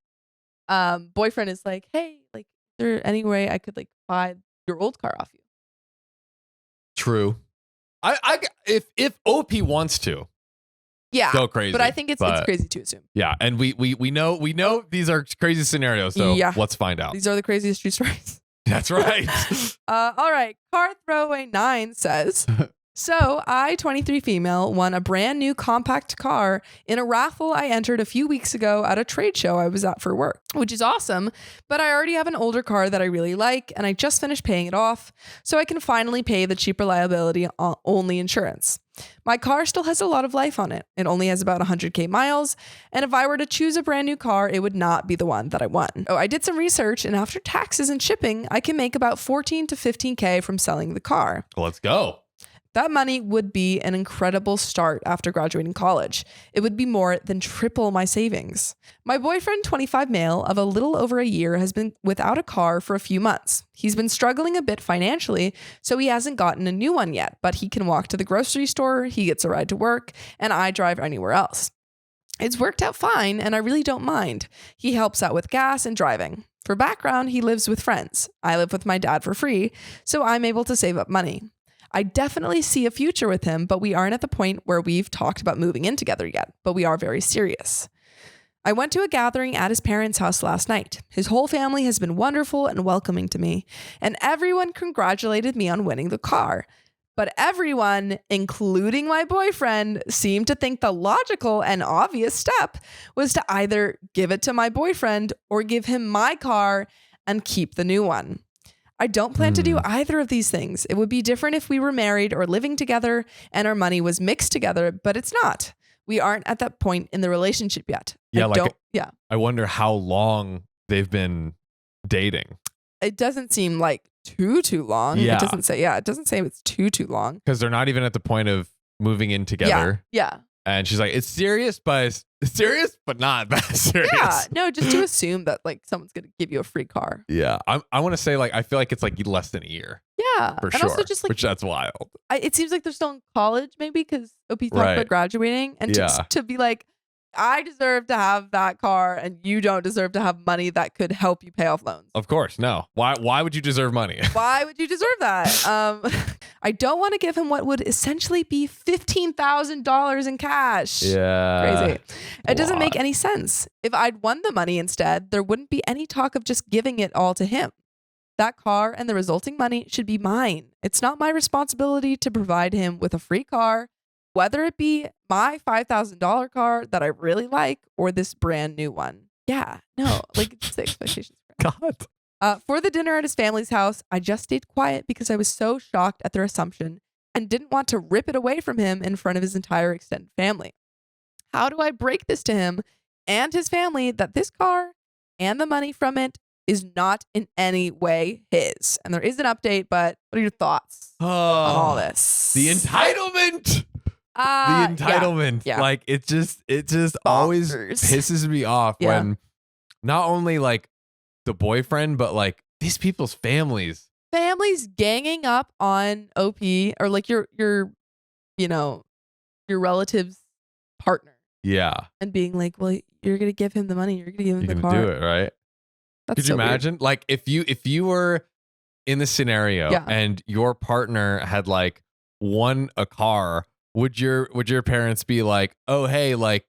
boyfriend is like, hey, like, is there any way I could like buy your old car off you? True. If OP wants to Yeah, go crazy, but I think it's crazy to assume. yeah, and we know these are crazy scenarios, so Yeah. let's find out. These are the craziest true stories. That's right. All right. Car Throwaway 9 says, so I, 23 female, won a brand new compact car in a raffle I entered a few weeks ago at a trade show I was at for work, which is awesome. But I already have an older car that I really like, and I just finished paying it off, so I can finally pay the cheaper liability only insurance. My car still has a lot of life on it. It only has about 100K miles. And if I were to choose a brand new car, it would not be the one that I won. Oh, I did some research, and after taxes and shipping, I can make about 14 to 15K from selling the car. Let's go. That money would be an incredible start after graduating college. It would be more than triple my savings. My boyfriend, 25 male, of a little over a year, has been without a car for a few months. He's been struggling a bit financially, so he hasn't gotten a new one yet, but he can walk to the grocery store, he gets a ride to work, and I drive anywhere else. It's worked out fine, and I really don't mind. He helps out with gas and driving. For background, he lives with friends. I live with my dad for free, so I'm able to save up money. I definitely see a future with him, but we aren't at the point where we've talked about moving in together yet, but we are very serious. I went to a gathering at his parents' house last night. His whole family has been wonderful and welcoming to me, and everyone congratulated me on winning the car. But everyone, including my boyfriend, seemed to think the logical and obvious step was to either give it to my boyfriend or give him my car and keep the new one. I don't plan to do either of these things. It would be different if we were married or living together and our money was mixed together, but it's not. We aren't at that point in the relationship yet. Yeah, Yeah. I wonder how long they've been dating. It doesn't seem like too long. Yeah. It doesn't say it's too long. Because they're not even at the point of moving in together. Yeah. And she's like, it's serious, but not that serious. Yeah. No, just to assume that like someone's going to give you a free car. Yeah. I want to say like, I feel like it's like less than a year Yeah. for and sure. also just like, which that's wild. it seems like they're still in college maybe because OP talked Right. about graduating and Yeah. to be like, I deserve to have that car and you don't deserve to have money that could help you pay off loans. Of course. No. Why would you deserve money? Why would you deserve that? I don't want to give him what would essentially be $15,000 in cash. Yeah. Crazy. It doesn't make any sense. If I'd won the money instead, there wouldn't be any talk of just giving it all to him. That car and the resulting money should be mine. It's not my responsibility to provide him with a free car, whether it be my $5,000 car that I really like or this brand new one. Yeah, no, like it's the expectations. God. For the dinner at his family's house, I just stayed quiet because I was so shocked at their assumption and didn't want to rip it away from him in front of his entire extended family. How do I break this to him and his family that this car and the money from it is not in any way his? And there is an update, but what are your thoughts on all this? The entitlement. The Yeah. entitlement. Yeah. Like it just always Bonkers. pisses me off Yeah. when not only like the boyfriend, but like these people's families. Families ganging up on OP or like your relative's partner Yeah. and being like, well, you're gonna give him the money, you're gonna give him You're the gonna car. do it, right? That's Could you so weird. imagine? Like if you were in the scenario Yeah. and your partner had like won a car, would your parents be like, oh hey, like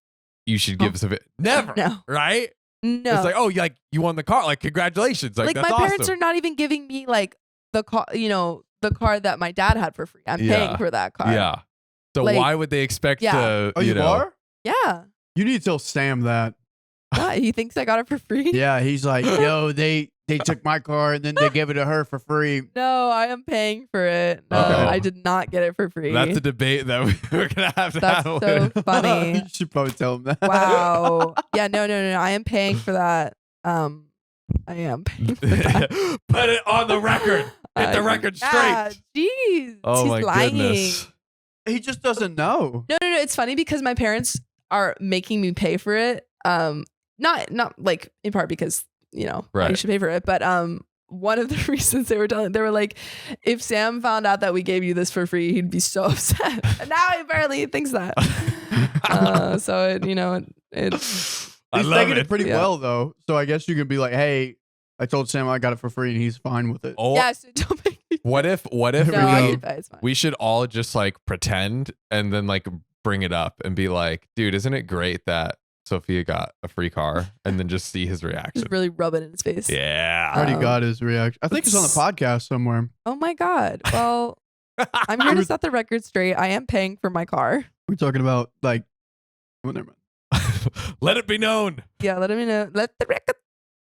you should give us a bit? Never. No. Right? No. It's like, oh, you won the car. Like, congratulations. Like, Like that's my awesome. parents are not even giving me like the car, the car that my dad had for free. I'm Yeah. paying for that car. Yeah. So Like, why would they expect yeah. to, Oh, you know? are? Yeah. You need to tell Sam that. Why? He thinks I got it for free? Yeah, he's like, yo, they took my car and then they gave it to her for free. No, I am paying for it. No, Okay. I did not get it for free. That's a debate that we're going to have to That's have so later. funny. You should probably tell him that. Wow. Yeah, no. I am paying for that. I am paying for that. Put it on the record. Hit the record Yeah, straight. jeez. Oh He's my lying. goodness. He just doesn't know. No. It's funny because my parents are making me pay for it. Not like in part because I Right. should pay for it, but one of the reasons they were like, if Sam found out that we gave you this for free, he'd be so upset. And now he apparently thinks that. So it's I He's love taking it it. pretty Yeah. well, though. So I guess you can be like, hey, I told Sam I got it for free and he's fine with it. Oh, yeah. So don't make me. what if No, we I go. get that. It's fine. we should all just like pretend and then like bring it up and be like, dude, isn't it great that Sophia got a free car? And then just see his reaction. Just really rub it in his face. I Yeah. already Um, got his reaction. I think it's on the podcast somewhere. Oh my God. Well, I'm here to set the record straight. I am paying for my car. We're talking about like, well, never mind. Let it be known. Yeah, let me know. Let the record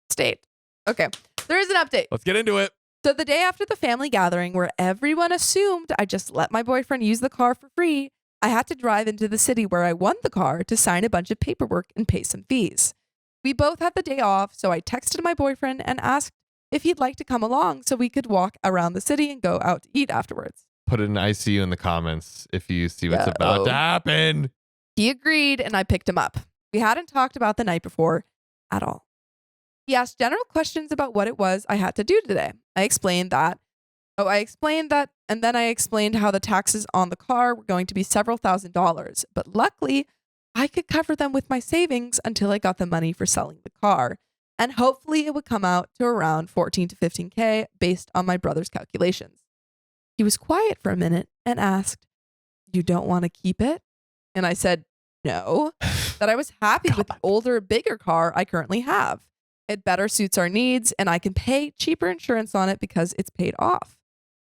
state. Okay. There is an update. Let's get into it. So the day after the family gathering where everyone assumed I just let my boyfriend use the car for free, I had to drive into the city where I won the car to sign a bunch of paperwork and pay some fees. We both had the day off, so I texted my boyfriend and asked if he'd like to come along so we could walk around the city and go out to eat afterwards. Put an ICU in the comments if you see what's Yeah, about oh. to happen. He agreed and I picked him up. We hadn't talked about the night before at all. He asked general questions about what it was I had to do today. I explained that, and then I explained how the taxes on the car were going to be several $1,000s. But luckily, I could cover them with my savings until I got the money for selling the car. And hopefully it would come out to around 14 to 15K based on my brother's calculations. He was quiet for a minute and asked, "You don't want to keep it?" And I said, no, that I was happy with the older, bigger car I currently have. It better suits our needs and I can pay cheaper insurance on it because it's paid off.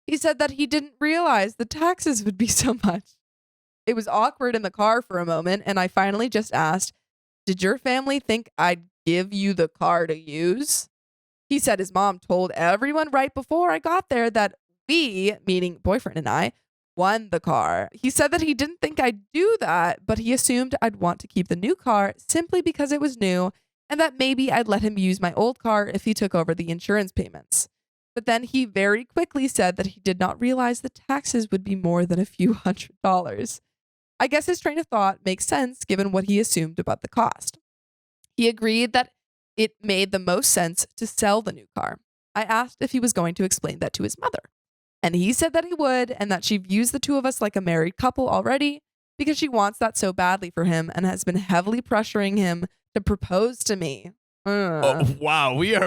He said that he didn't realize the taxes would be so much. It was awkward in the car for a moment and I finally just asked, "Did your family think I'd give you the car to use?" He said his mom told everyone right before I got there that we, meaning boyfriend and I, won the car. He said that he didn't think I'd do that, but he assumed I'd want to keep the new car simply because it was new and that maybe I'd let him use my old car if he took over the insurance payments. But then he very quickly said that he did not realize the taxes would be more than a few $100s. I guess his train of thought makes sense given what he assumed about the cost. He agreed that it made the most sense to sell the new car. I asked if he was going to explain that to his mother. And he said that he would and that she views the two of us like a married couple already because she wants that so badly for him and has been heavily pressuring him to propose to me. Oh, wow. We're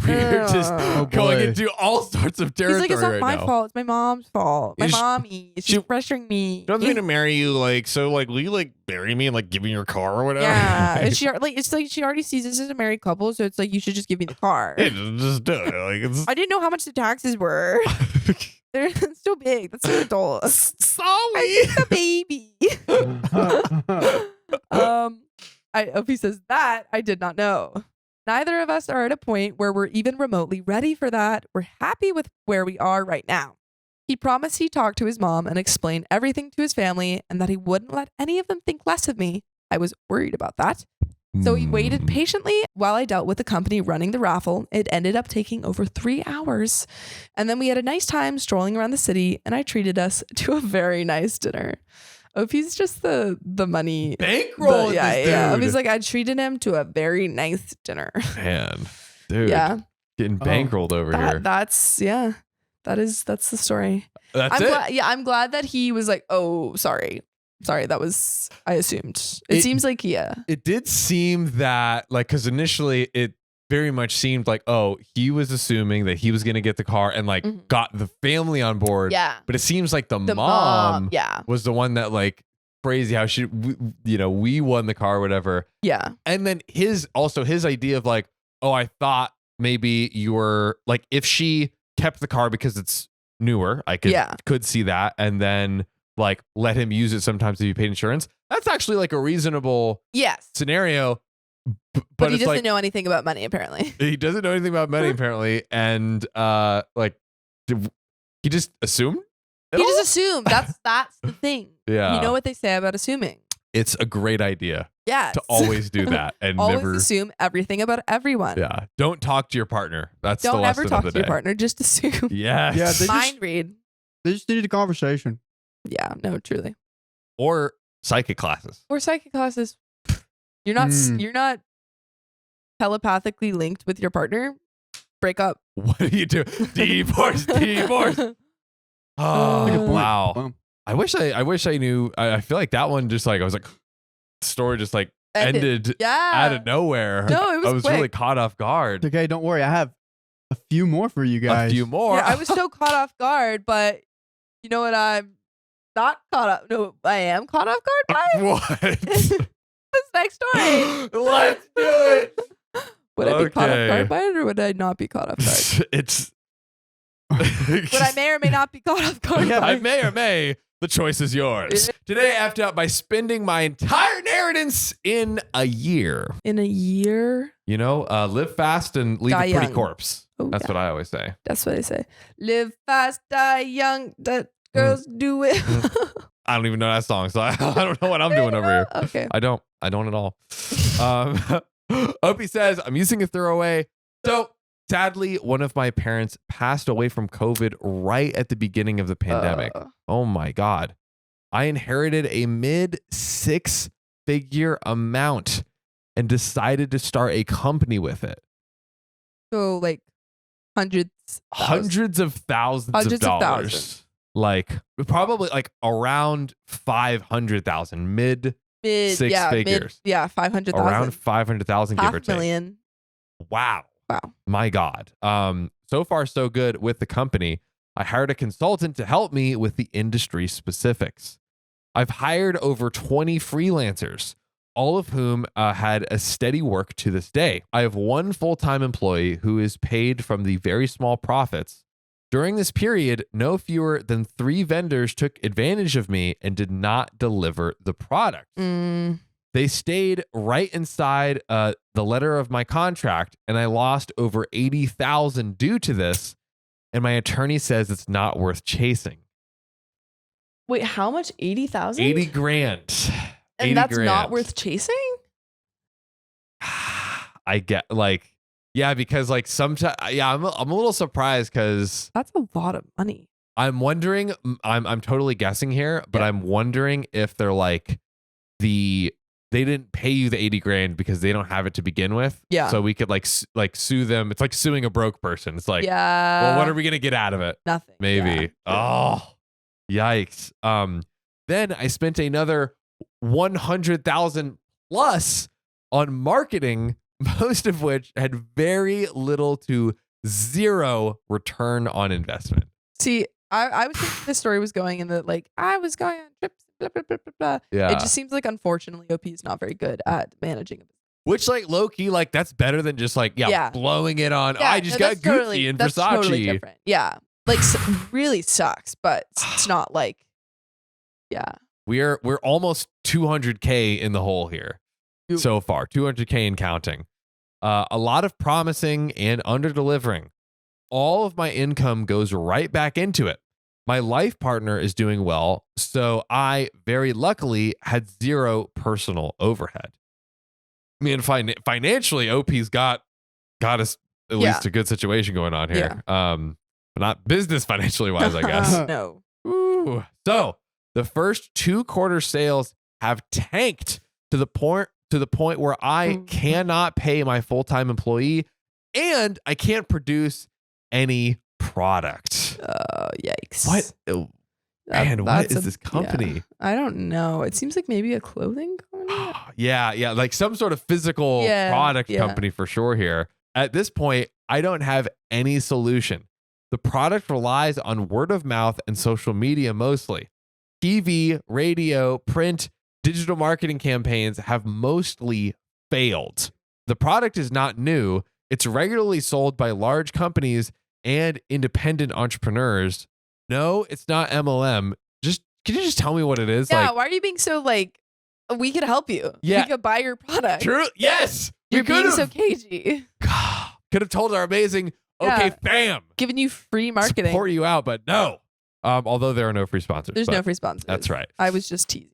just Oh, going boy. into all sorts of He's territory like, it's not right my now. fault. It's my mom's fault. My Is- mommy. She's she- pressuring me. She wants me to marry you, like, so, like, will you, like, marry me and, like, give me your car or whatever? Yeah. And it's like she already sees us as a married couple, so it's like you should just give me the car. Yeah, just do it. Like, it's... I didn't know how much the taxes were. They're so big. That's an adult. Sorry. The baby. If he says that, I did not know. Neither of us are at a point where we're even remotely ready for that. We're happy with where we are right now. He promised he'd talk to his mom and explain everything to his family and that he wouldn't let any of them think less of me I was worried about that. So we waited patiently while I dealt with the company running the raffle. It ended up taking over 3 hours. And then we had a nice time strolling around the city, and I treated us to a very nice dinner. OP's just the money. Bankroll this dude. Yeah. OP's like, I treated him to a very nice dinner. Man, dude. Yeah. Getting bankrolled over here. That's the story. That's it. I'm glad that he was like, oh, sorry, that was, I assumed. It seems like, yeah. It did seem that, like, because initially it very much seemed like, oh, he was assuming that he was going to get the car and like got the family on board. Yeah. But it seems like the mom yeah, was the one that, like, crazy how we won the car or whatever. Yeah. And then his idea of like, oh, I thought maybe you were like, if she kept the car because it's newer, I could see that. And then like let him use it sometimes if you paid insurance. That's actually like a reasonable scenario. But he doesn't know anything about money, apparently. He doesn't know anything about money, apparently. And like, he just assumed? He just assumed. That's the thing. Yeah. You know what they say about assuming. It's a great idea. Yes. To always do that and always never assume everything about everyone. Yeah. Don't talk to your partner. That's the lesson Don't ever talk of the to your day. partner. Just assume. Yes. Yeah, they Mind read. They just needed a conversation. Yeah. No, truly. Or psychic classes. Or psychic classes. You're not telepathically linked with your partner. Break up. What do you do? Divorce. Oh, wow. I wish I knew. I feel like that one just like, I was like, story just like ended out of nowhere. No, it was I was quick. really caught off guard. Okay, don't worry. I have a few more for you guys. A few more. Yeah, I was so caught off guard, but you know what? I'm not caught up. No, I am caught off guard by What? this next story. Let's do it. Would I be caught off Okay. guard by it, or would I not be caught off guard? It's. But I may or may not be caught off guard by I it. may or may. The choice is yours. Today, I effed out by spending my entire inheritance in a year. In a year? You know, live fast and leave Die a pretty young. corpse. Oh, That's yeah. what I always say. That's what I say. Live fast, die young. That girls do it. I don't even know that song, so I don't know what I'm doing over here. Okay. I don't at all. Opie says, I'm using a throwaway. So sadly, one of my parents passed away from COVID right at the beginning of the pandemic. Oh my God. I inherited a mid 6-figure amount and decided to start a company with it. So like hundreds Hundreds of thousands of dollars. Like probably like around 500,000, mid six figures. 500,000. Around 500,000, give or take. $500,000. Wow. Wow. My God. So far so good with the company. I hired a consultant to help me with the industry specifics. I've hired over 20 freelancers, all of whom had a steady work to this day. I have one full-time employee who is paid from the very small profits. During this period, no fewer than 3 vendors took advantage of me and did not deliver the product. They stayed right inside the letter of my contract, and I lost over $80,000 due to this. And my attorney says it's not worth chasing. Wait, how much? 80,000? 80 grand. And 80 that's grand. not worth chasing? I get like, yeah, because like sometimes, yeah, I'm a little surprised because That's a lot of money. I'm wondering, I'm totally guessing here, but I'm wondering if they're like they didn't pay you the 80 grand because they don't have it to begin with. Yeah. So we could like sue them. It's like suing a broke person. It's like, yeah. well, what are we going to get out of it? Nothing. Maybe. Yeah. Oh, yikes. Then I spent another 100,000 plus on marketing, most of which had very little to zero return on investment. See, I was thinking this story was going in the like, I was going on trips, blah, blah, blah, blah, blah. Yeah. It just seems like, unfortunately, OP is not very good at managing a business. Which like low key, like that's better than just like, blowing it on. Yeah, I just no, got that's Gucci totally, and that's Versace. Totally different. Yeah. Like really sucks, but it's not like, yeah. We're almost 200K in the hole here so far, 200K and counting. A lot of promising and under delivering. All of my income goes right back into it. My life partner is doing well, so I very luckily had zero personal overhead. I mean, financially, OP's got us at least a good situation going on here. But not business financially wise, I guess. No. Ooh. So the first 2 quarter sales have tanked to the point where I cannot pay my full-time employee and I can't produce any product. Yikes. What? Man, what is this company? Yeah. I don't know. It seems like maybe a clothing company. Yeah, like some sort of physical product company for sure here. At this point, I don't have any solution. The product relies on word of mouth and social media mostly. TV, radio, print, digital marketing campaigns have mostly failed. The product is not new. It's regularly sold by large companies and independent entrepreneurs. No, it's not MLM. Can you just tell me what it is? Yeah, why are you being so like, we could help you. Yeah. We could buy your product. True. Yes. You're being so cagey. Could have told our amazing okay fam. Giving you free marketing. Support you out, but no. Although there are no free sponsors. There's no free sponsors. That's right. I was just teasing.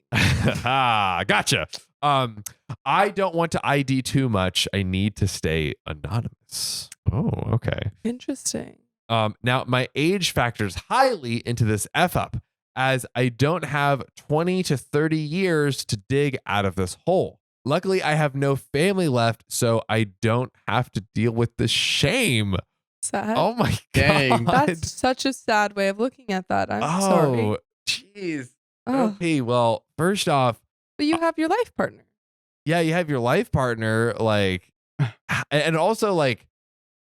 Gotcha. I don't want to ID too much. I need to stay anonymous. Oh, okay. Interesting. Now my age factors highly into this F up as I don't have 20 to 30 years to dig out of this hole. Luckily, I have no family left, so I don't have to deal with the shame. Sad. Oh my Dang. God. That's such a sad way of looking at that. I'm sorry. Oh, jeez. Oh. Okay, well, first off, But you have your life partner. yeah, you have your life partner, like, and also like,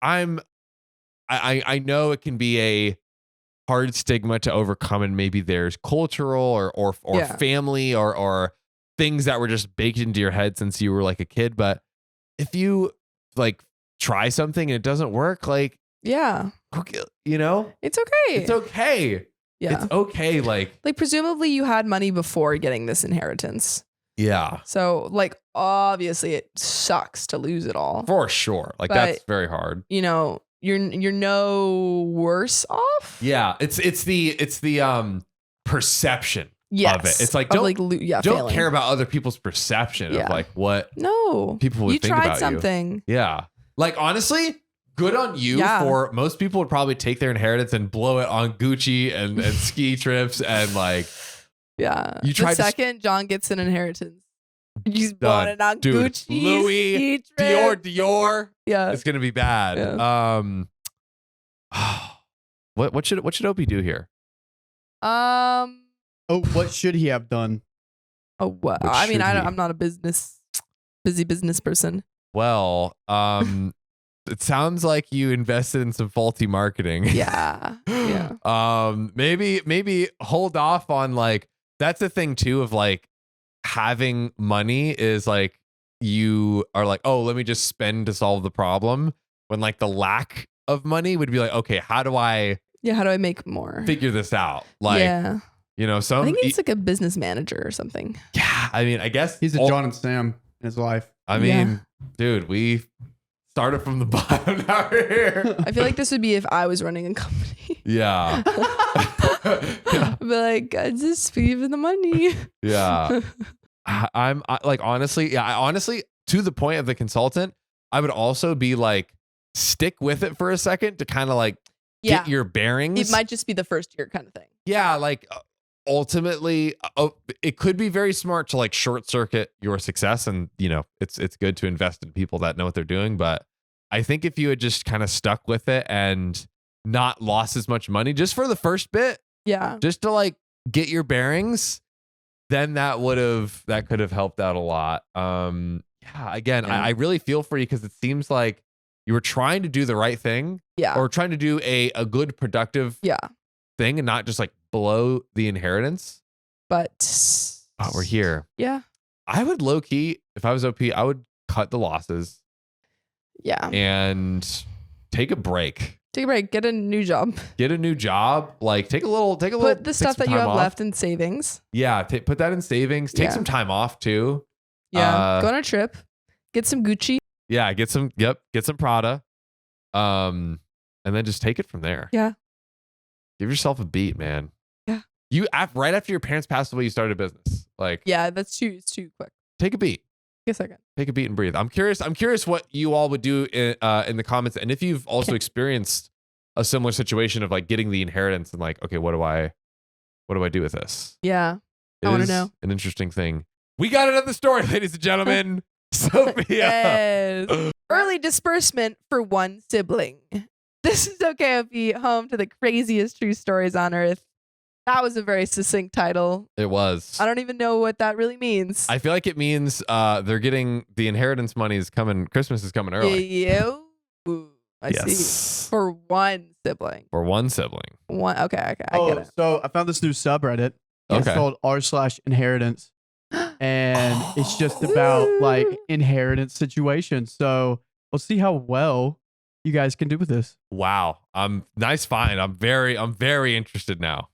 I know it can be a hard stigma to overcome, and maybe there's cultural or family or things that were just baked into your head since you were like a kid. But if you like try something and it doesn't work, like, Yeah. you know, It's okay. it's okay. Yeah. It's okay. Like presumably you had money before getting this inheritance. yeah, So like obviously it sucks to lose it all. for sure. Like But- that's very hard. You know, you're no worse off. Yeah, it's the perception Yes. of it. It's like Of, don't don't don't care about other people's perception Yeah. of like what No. people would You think tried about something. you. Yeah, like honestly, good on you Yeah. for most people would probably take their inheritance and blow it on Gucci and ski trips and like Yeah. You tried the to- second John gets an inheritance, he's Done. bought it on Dude, Gucci. Louis, ski trip. Dior. Yeah. It's gonna be bad. What should Opie do here? Oh, what should he have done? Oh, well, What I mean, should he? I'm not a busy business person. Well, it sounds like you invested in some faulty marketing. Yeah. Yeah. Maybe hold off on like that's the thing too of like having money is like you are like, oh, let me just spend to solve the problem. When like the lack of money would be like, okay, how do I Yeah. How do I make more? figure this out? Like, yeah. you know, I think he's like a business manager or something. yeah, I mean, I guess He's a John and Sam in his life. I mean, dude, we started from the bottom. Now we're here. I feel like this would be if I was running a company. Yeah. I'd be like, just give the money. Yeah. I like honestly, to the point of the consultant, I would also be like, stick with it for a second to kind of like Yeah. get your bearings. It might just be the first year kind of thing. Yeah, like ultimately, it could be very smart to like short circuit your success, and you know, it's good to invest in people that know what they're doing. But I think if you had just kind of stuck with it and not lost as much money just for the first bit, Yeah. just to like get your bearings, then that could have helped out a lot. Yeah, again, Yeah. I really feel for you because it seems like you were trying to do the right thing Yeah. or trying to do a good productive Yeah. thing and not just like blow the inheritance. But Oh, we're here. Yeah. I would low key, if I was OP, I would cut the losses Yeah. and take a break. Take a break. Get a new job. Get a new job. Like take a little. Put the stuff take that some you time have off. left in savings. Yeah, put that in savings. Take Yeah. some time off too. Yeah. Go on a trip. Get some Gucci. Yeah, get some Prada. And then just take it from there. Yeah. Give yourself a beat, man. Yeah. Right after your parents passed away, you started a business. Like, Yeah, it's too quick. take a beat. Take a second. Take a beat and breathe. I'm curious what you all would do in the comments, and if you've also experienced a similar situation of like getting the inheritance and like, okay, what do I do with this? Yeah. It I wanna is know. An interesting thing. We got another story, ladies and gentlemen. Sophia. Yes. Early disbursement for one sibling. This is OKOP, home to the craziest true stories on earth. That was a very succinct title. It was. I don't even know what that really means. I feel like it means they're getting the inheritance money is coming. Christmas is coming early. I see. For one sibling. For one sibling. One. Okay. I get it. So I found this new subreddit. It's Okay. called r/inheritance. And it's just about like inheritance situations. So let's see how well you guys can do with this. Wow. Nice find. I'm very interested now.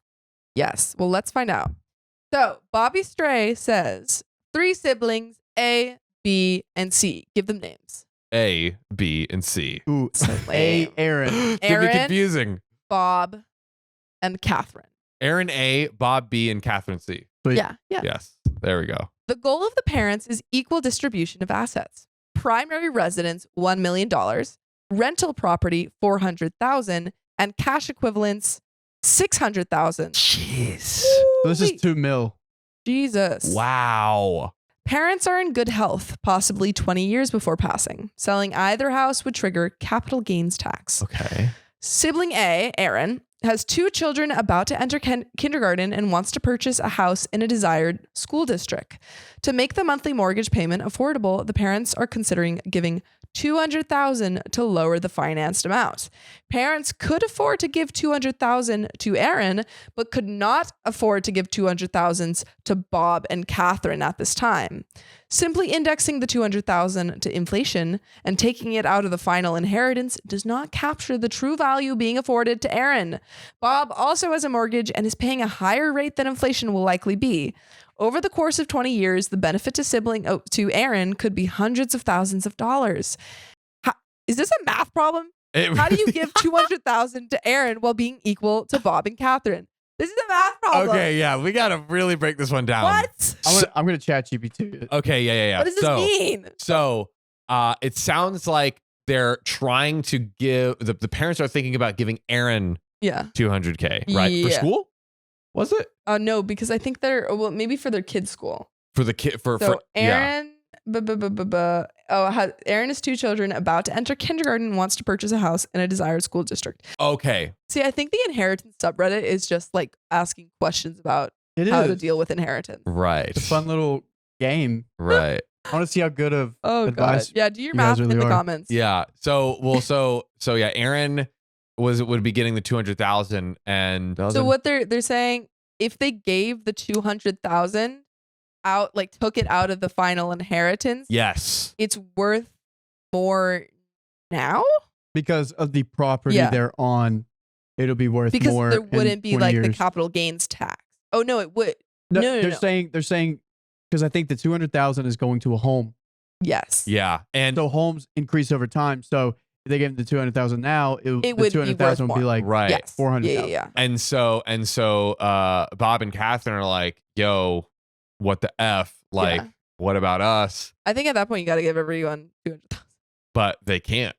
Yes. Well, let's find out. So Bobby Stray says 3 siblings, A, B, and C. Give them names. A, B, and C. Ooh, lame. Aaron. Could be Aaron? confusing. Bob, and Catherine. Aaron A, Bob B, and Catherine C. Sweet. Yeah. Yes. There we go. The goal of the parents is equal distribution of assets. Primary residence, $1 million. Rental property, $400,000. And cash equivalents, $600,000. Jeez. So this is 2 mil. Jesus. Wow. Parents are in good health, possibly 20 years before passing. Selling either house would trigger capital gains tax. Okay. Sibling A, Aaron, has 2 children about to enter kindergarten and wants to purchase a house in a desired school district. To make the monthly mortgage payment affordable, the parents are considering giving $200,000 to lower the financed amount. Parents could afford to give $200,000 to Aaron, but could not afford to give $200,000 to Bob and Catherine at this time. Simply indexing the $200,000 to inflation and taking it out of the final inheritance does not capture the true value being afforded to Aaron. Bob also has a mortgage and is paying a higher rate than inflation will likely be. Over the course of 20 years, the benefit to Aaron could be hundreds of thousands of dollars. Is this a math problem? How do you give $200,000 to Aaron while being equal to Bob and Catherine? This is a math problem. Okay, yeah, we gotta really break this one down. What? I'm gonna chat GPT it. Okay, yeah. What does this mean? So, it sounds like they're trying to give the parents are thinking about giving Aaron Yeah. $200K, right? For Yeah. school? Was it? No, because I think maybe for their kids' school. For the kid So for Aaron, Aaron has 2 children about to enter kindergarten and wants to purchase a house in a desired school district. Okay. See, I think the inheritance subreddit is just like asking questions about It how is. to deal with inheritance. Right. It's a fun little game. Right. I want to see how good of Oh advice. god. Yeah, do your you guys math in really the are. comments. Yeah. So yeah, Aaron would be getting the 200,000 and So what they're saying, if they gave the 200,000 out, like took it out of the final inheritance, Yes. it's worth more now? Because of the property Yeah. they're on, it'll be worth Because more. there in wouldn't be 20 like the years. capital gains tax. Oh no, it would. No, They're saying because I think the 200,000 is going to a home. Yes. Yeah. And So homes increase over time. So if they give them the 200,000 now, the It would be worth 200,000 would be more. like right. Yes. 400,000. Yeah. And so Bob and Catherine are like, yo, what the F? Like, Yeah. what about us? I think at that point you got to give everyone 200,000. But they can't.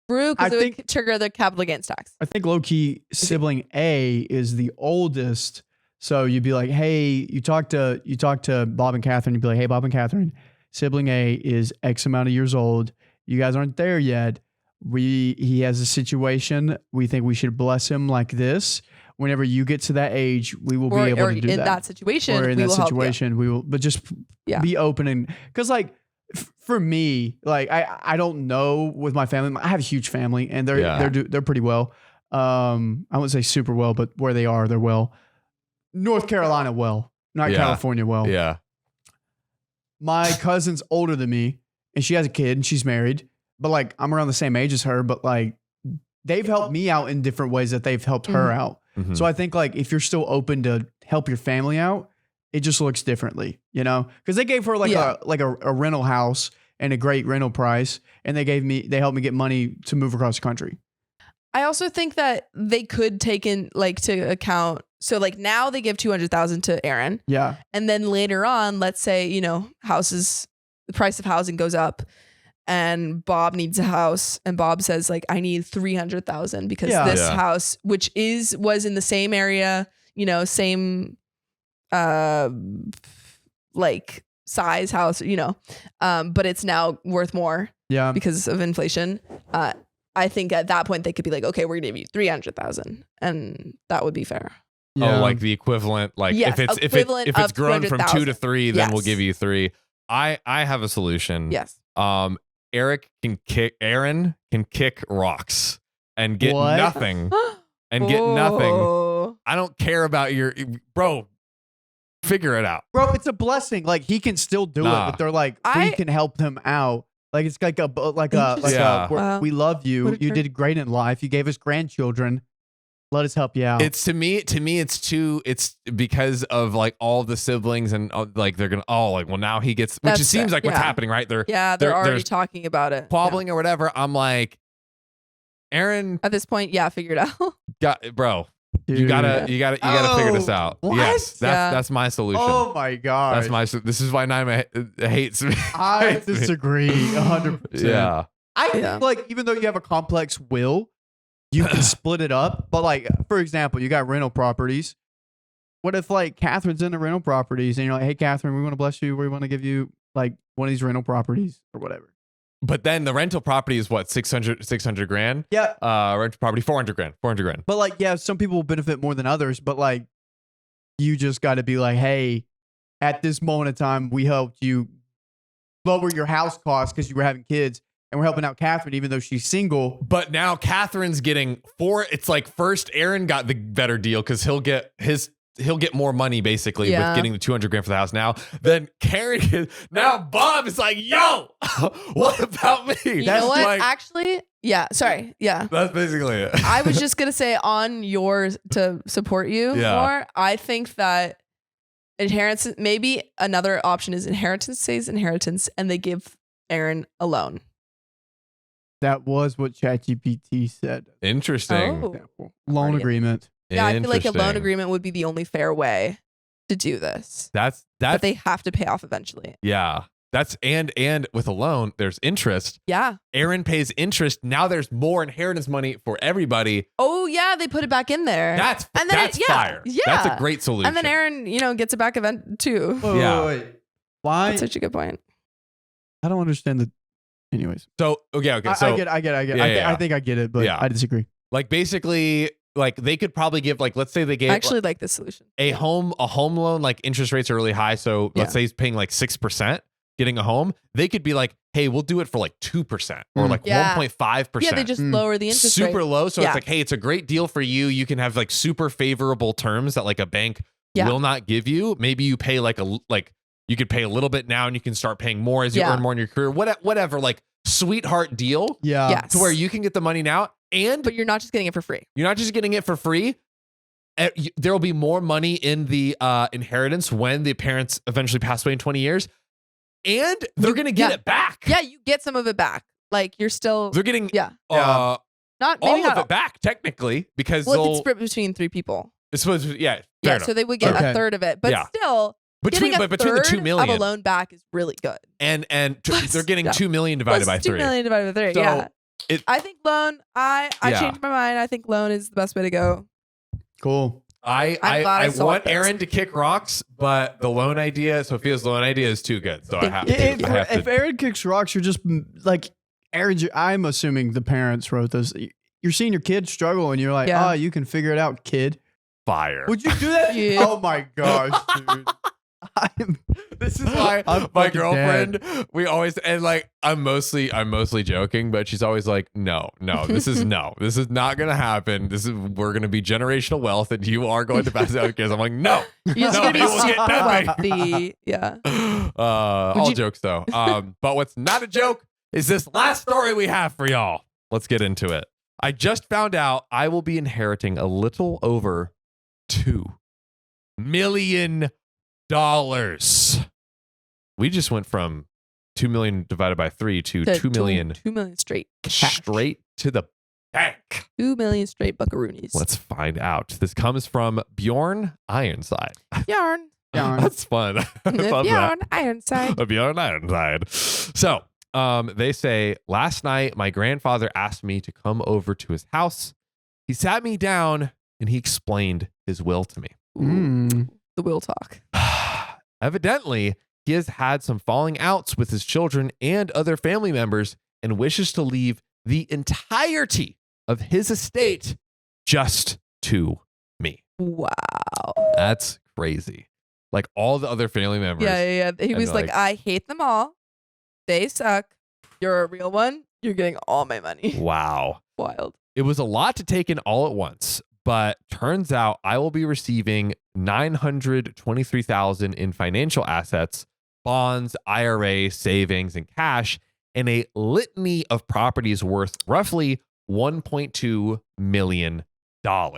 True, I because it think- would trigger the capital gains tax. I think low key sibling A is the oldest. So you'd be like, hey, you talk to Bob and Catherine. You'd be like, hey, Bob and Catherine, sibling A is X amount of years old. You guys aren't there yet. He has a situation. We think we should bless him like this. Whenever you get to that age, we will be able to do in that. that situation, Or in we that will help you. situation, we will. But just Yeah. be open and because like for me, like I don't know with my family. I have a huge family, and they're pretty well. I wouldn't say super well, but where they are, they're well. North Carolina well, not Yeah. California well. Yeah. My cousin's older than me, and she has a kid, and she's married. But like I'm around the same age as her, but like they've helped me out in different ways that they've helped her out. Mhm. So I think like if you're still open to help your family out, it just looks differently, you know? Because they gave her like a rental house and a great rental price, and they helped me get money to move across the country. I also think that they could take in like to account. So like now they give 200,000 to Aaron, Yeah. and then later on, let's say the price of housing goes up, and Bob needs a house, and Bob says like I need 300,000 because this house, which was in the same area, same like size house, but it's now worth more because of inflation. I think at that point they could be like, okay, we're gonna give you 300,000, and that would be fair. Oh, like the equivalent, like Yes, if it's grown from 2 to 3, then we'll give you 3. I have a solution. Yes. Aaron can kick rocks and get nothing. And get nothing. I don't care about your bro. Figure it out. Bro, it's a blessing. Like he can still do it, but they're like, we can help him out. Like it's like we love you. You did great in life. You gave us grandchildren. Let us help you out. It's to me it's because of like all the siblings and like they're gonna well now he gets, which it seems like what's happening, right? They're already talking about it, squabbling or whatever. I'm like, Aaron, at this point, figure it out. Bro. You gotta figure this out. What? Yes, that's my solution. Oh my god, This is why Naima hates me. I disagree 100%. Yeah, I think like even though you have a complex will, you can split it up. But like for example, you got rental properties. What if like Catherine's in the rental properties and you're like, hey Catherine, we want to bless you. We want to give you like one of these rental properties or whatever. But then the rental property is what, 600 grand? Yeah. Rental property, 400 grand. But like, some people will benefit more than others, but like, you just got to be like, hey, at this moment in time, we helped you lower your house costs because you were having kids, and we're helping out Catherine even though she's single. But now Catherine's getting it's like first Aaron got the better deal because he'll get more money basically with getting the 200 grand for the house now. Then Karen, now Bob is like, yo, what about me? You know what? Like, actually, sorry. Yeah. That's basically it. I was just going to say on yours to support you more. I think that inheritance, maybe another option is inheritance stays inheritance and they give Aaron a loan. That was what ChatGPT said. Interesting. Loan agreement. Yeah, I feel like a loan agreement would be the only fair way to do this. That's but they have to pay off eventually. Yeah. That's and with a loan, there's interest. Yeah. Aaron pays interest. Now there's more inheritance money for everybody. Oh yeah, they put it back in there. That's fire. Yeah. That's a great solution. And then Aaron, gets it back too. Wait. Why? That's such a good point. I don't understand the. Anyways. So okay. So I get it. I think I get it, but I disagree. Like basically. Like they could probably give let's say they gave I actually like this solution. A home loan, like interest rates are really high. So let's say he's paying like 6% getting a home. They could be like, hey, we'll do it for like 2% or like 1.5%. Yeah, they just lower the interest rate. Super low. So it's like, hey, it's a great deal for you. You can have like super favorable terms that like a bank will not give you. Maybe you pay you could pay a little bit now and you can start paying more as you earn more in your career. Whatever, like sweetheart deal. Yeah. Yes. To where you can get the money now. But you're not just getting it for free. You're not just getting it for free. There will be more money in the inheritance when the parents eventually pass away in 20 years. And they're going to get it back. Yeah, you get some of it back. Like you're still... They're getting not all of it back, technically, because if it's split between 3 people. It's supposed to, fair enough. So they would get a third of it. But still... Between the $2 million of a loan back is really good. And they're getting $2 million divided by 3. $2 million divided by 3, so I think loan, I changed my mind. I think loan is the best way to go. Cool. I want Aaron to kick rocks, but the loan idea, Sophia's loan idea is too good. So I have to. If Aaron kicks rocks, you're just like, Aaron, I'm assuming the parents wrote this. You're seeing your kid struggle and you're like, oh, you can figure it out, kid. Fire. Would you do that? Yeah. Oh my gosh, dude. This is why my girlfriend, we always, and like I'm mostly joking, but she's always like, no, this is not gonna happen. We're gonna be generational wealth, and you are going to pass out kids. I'm like, no, all jokes though. But what's not a joke is this last story we have for y'all. Let's get into it. I just found out I will be inheriting a little over $2 million. We just went from 2 million divided by 3 to 2 million. 2 million straight to the bank? 2 million straight buckaroonies. Let's find out. This comes from Bjorn Ironside. Yarn. That's fun. I love Yarn. that. Ironside. Bjorn Ironside. So they say, last night, my grandfather asked me to come over to his house. He sat me down and he explained his will to me. Mm. The will talk. Evidently, he has had some falling outs with his children and other family members and wishes to leave the entirety of his estate just to me. Wow. That's crazy. Like all the other family members. Yeah. He And was like, like- I hate them all. They suck. You're a real one. You're getting all my money. Wow. Wild. It was a lot to take in all at once, but turns out I will be receiving $923,000 in financial assets, bonds, IRA, savings, and cash, and a litany of properties worth roughly $1.2 million. Wow.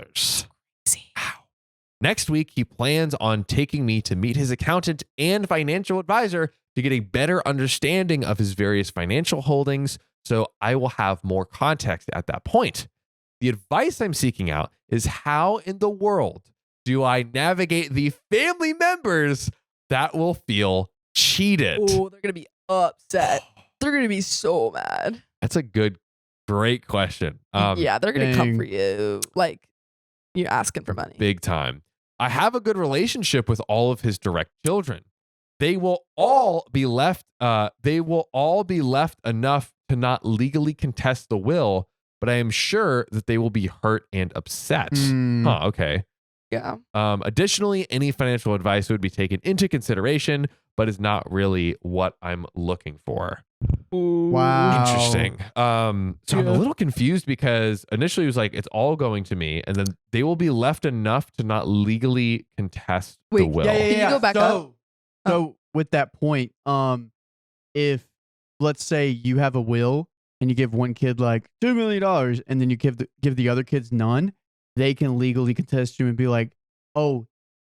Next week, he plans on taking me to meet his accountant and financial advisor to get a better understanding of his various financial holdings, so I will have more context at that point. The advice I'm seeking out is how in the world do I navigate the family members that will feel cheated? Oh, they're going to be upset. They're going to be so mad. That's a great question. Yeah, they're going to come dang. for you. Like, you're asking for money. Big time. I have a good relationship with all of his direct children. They will all be left enough to not legally contest the will, but I am sure that they will be hurt and upset. Mm. Huh, okay. Yeah. Additionally, any financial advice would be taken into consideration, but is not really what I'm looking for. Wow. Interesting. So I'm a Yeah. little confused because initially it was like, it's all going to me, and then they will be left enough to not legally contest the Wait, will. Can you go back up? So with that point, if let's say you have a will and you give one kid like $2 million and then you give the other kids none, they can legally contest you and be like, oh,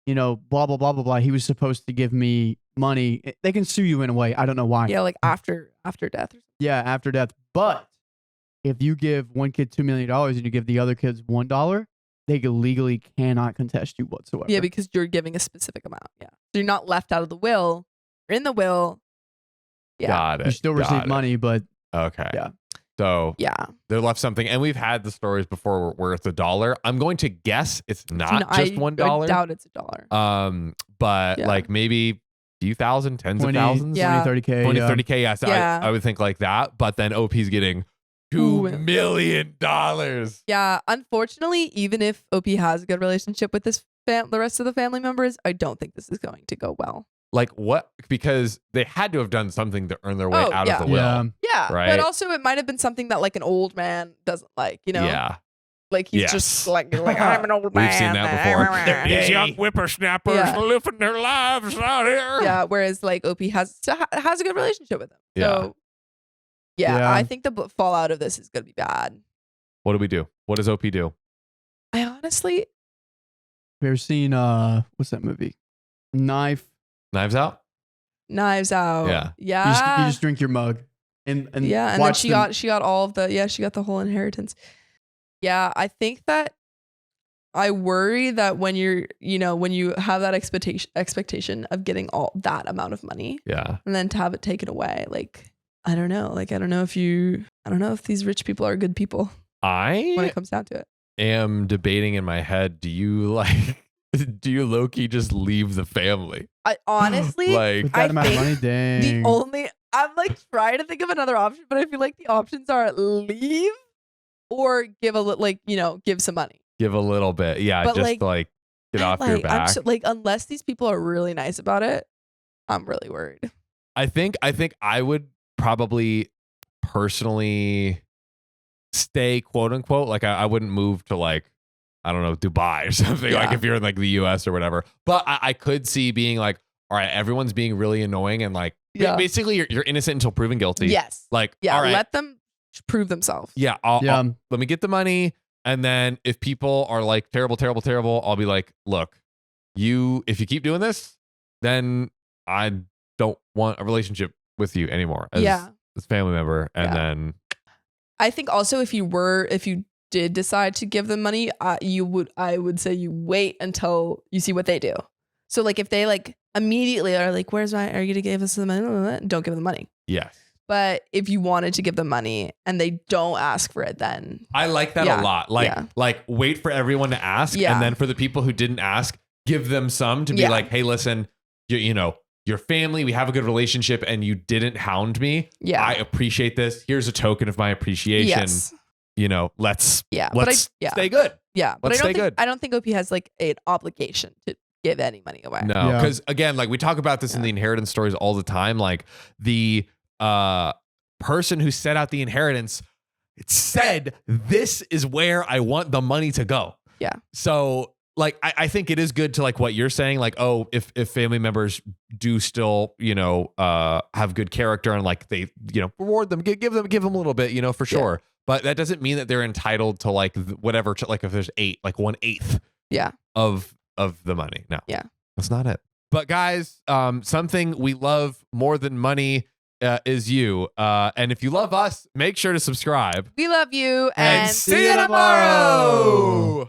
blah blah blah blah blah. He was supposed to give me money. They can sue you in a way. I don't know why. Yeah, like after death. Yeah, after death. But if you give one kid $2 million and you give the other kids $1, they legally cannot contest you whatsoever. Yeah, because you're giving a specific amount. Yeah. So you're not left out of the will. You're in the will. Yeah. Got it. you still got receive it. money, but Okay. Yeah. So Yeah. they're left something, and we've had the stories before where it's $1. I'm going to guess it's not No, just I $1. doubt it's $1. But Yeah. like maybe few thousand, tens 20, of thousands, Yeah. 20, 30K. 20, yeah. 30K. Yeah, so Yeah. I would think like that. But then OP's getting Ooh. $2 million. Yeah. Unfortunately, even if OP has a good relationship with the rest of the family members, I don't think this is going to go well. Like what? Because they had to have done something to earn their way Oh, out yeah. of the will. Yeah. Yeah. Right. But also, it might have been something that like an old man doesn't like, Yeah. Like he's Yes. just like I'm an old man. We've seen that before. These young whippersnappers Yeah. living their lives out here. Yeah. Whereas like OP has a good relationship with him. Yeah. So yeah, Yeah. I think the fallout of this is gonna be bad. What do we do? What does OP do? I honestly, Have you ever seen what's that movie? Knife. Knives Out? Knives Out. Yeah. Yeah. You just drink your mug and yeah, and then watch she them- got all of the she got the whole inheritance. Yeah, I think that I worry that when when you have that expectation of getting all that amount of money Yeah. and then to have it taken away, like I don't know if these rich people are good people when I it comes down to it. am debating in my head, do you low-key just leave the family? I honestly Like with that I amount of think money. Dang. I'm like trying to think of another option, but I feel like the options are leave or give give some money. give a little bit. Yeah, But, just like, get off your I'm back. so, like unless these people are really nice about it, I'm really worried. I think I would probably personally stay, quote unquote. Like I wouldn't move to like, I don't know, Dubai or something. Like Yeah. if you're in like the US or whatever. But I could see being like, all right, everyone's being really annoying and like Yeah. basically you're innocent until proven guilty. Yes. Like, Yeah. all right, Let them prove themselves. yeah, Yeah. let me get the money. And then if people are like terrible, I'll be like, look, if you keep doing this, then I don't want a relationship with you anymore as Yeah. family member. And Yeah. then I think also if you did decide to give them money, I would say you wait until you see what they do. So like if they like immediately are like, are you gonna give us the money? Don't give them the money. Yes. But if you wanted to give them money and they don't ask for it, then I like that a lot. Like wait for everyone to ask, and then for the people who didn't ask, give them some to be like, hey, listen, you know, your family, we have a good relationship, and you didn't hound me. Yeah, I appreciate this. Here's a token of my appreciation. Yes. You know, let's stay good. Yeah, but I don't think OP has like an obligation to give any money away. No, because again, like we talk about this in the inheritance stories all the time. Like the person who set out the inheritance, it said, this is where I want the money to go. Yeah. So like, I think it is good to like what you're saying, like, oh, if family members do still, you know, have good character and like they, you know, reward them, give them a little bit, you know, for sure. But that doesn't mean that they're entitled to like whatever, like if there's 1/8 of the money. No, that's not it. But guys, something we love more than money is you. And if you love us, make sure to subscribe. We love you and see you tomorrow.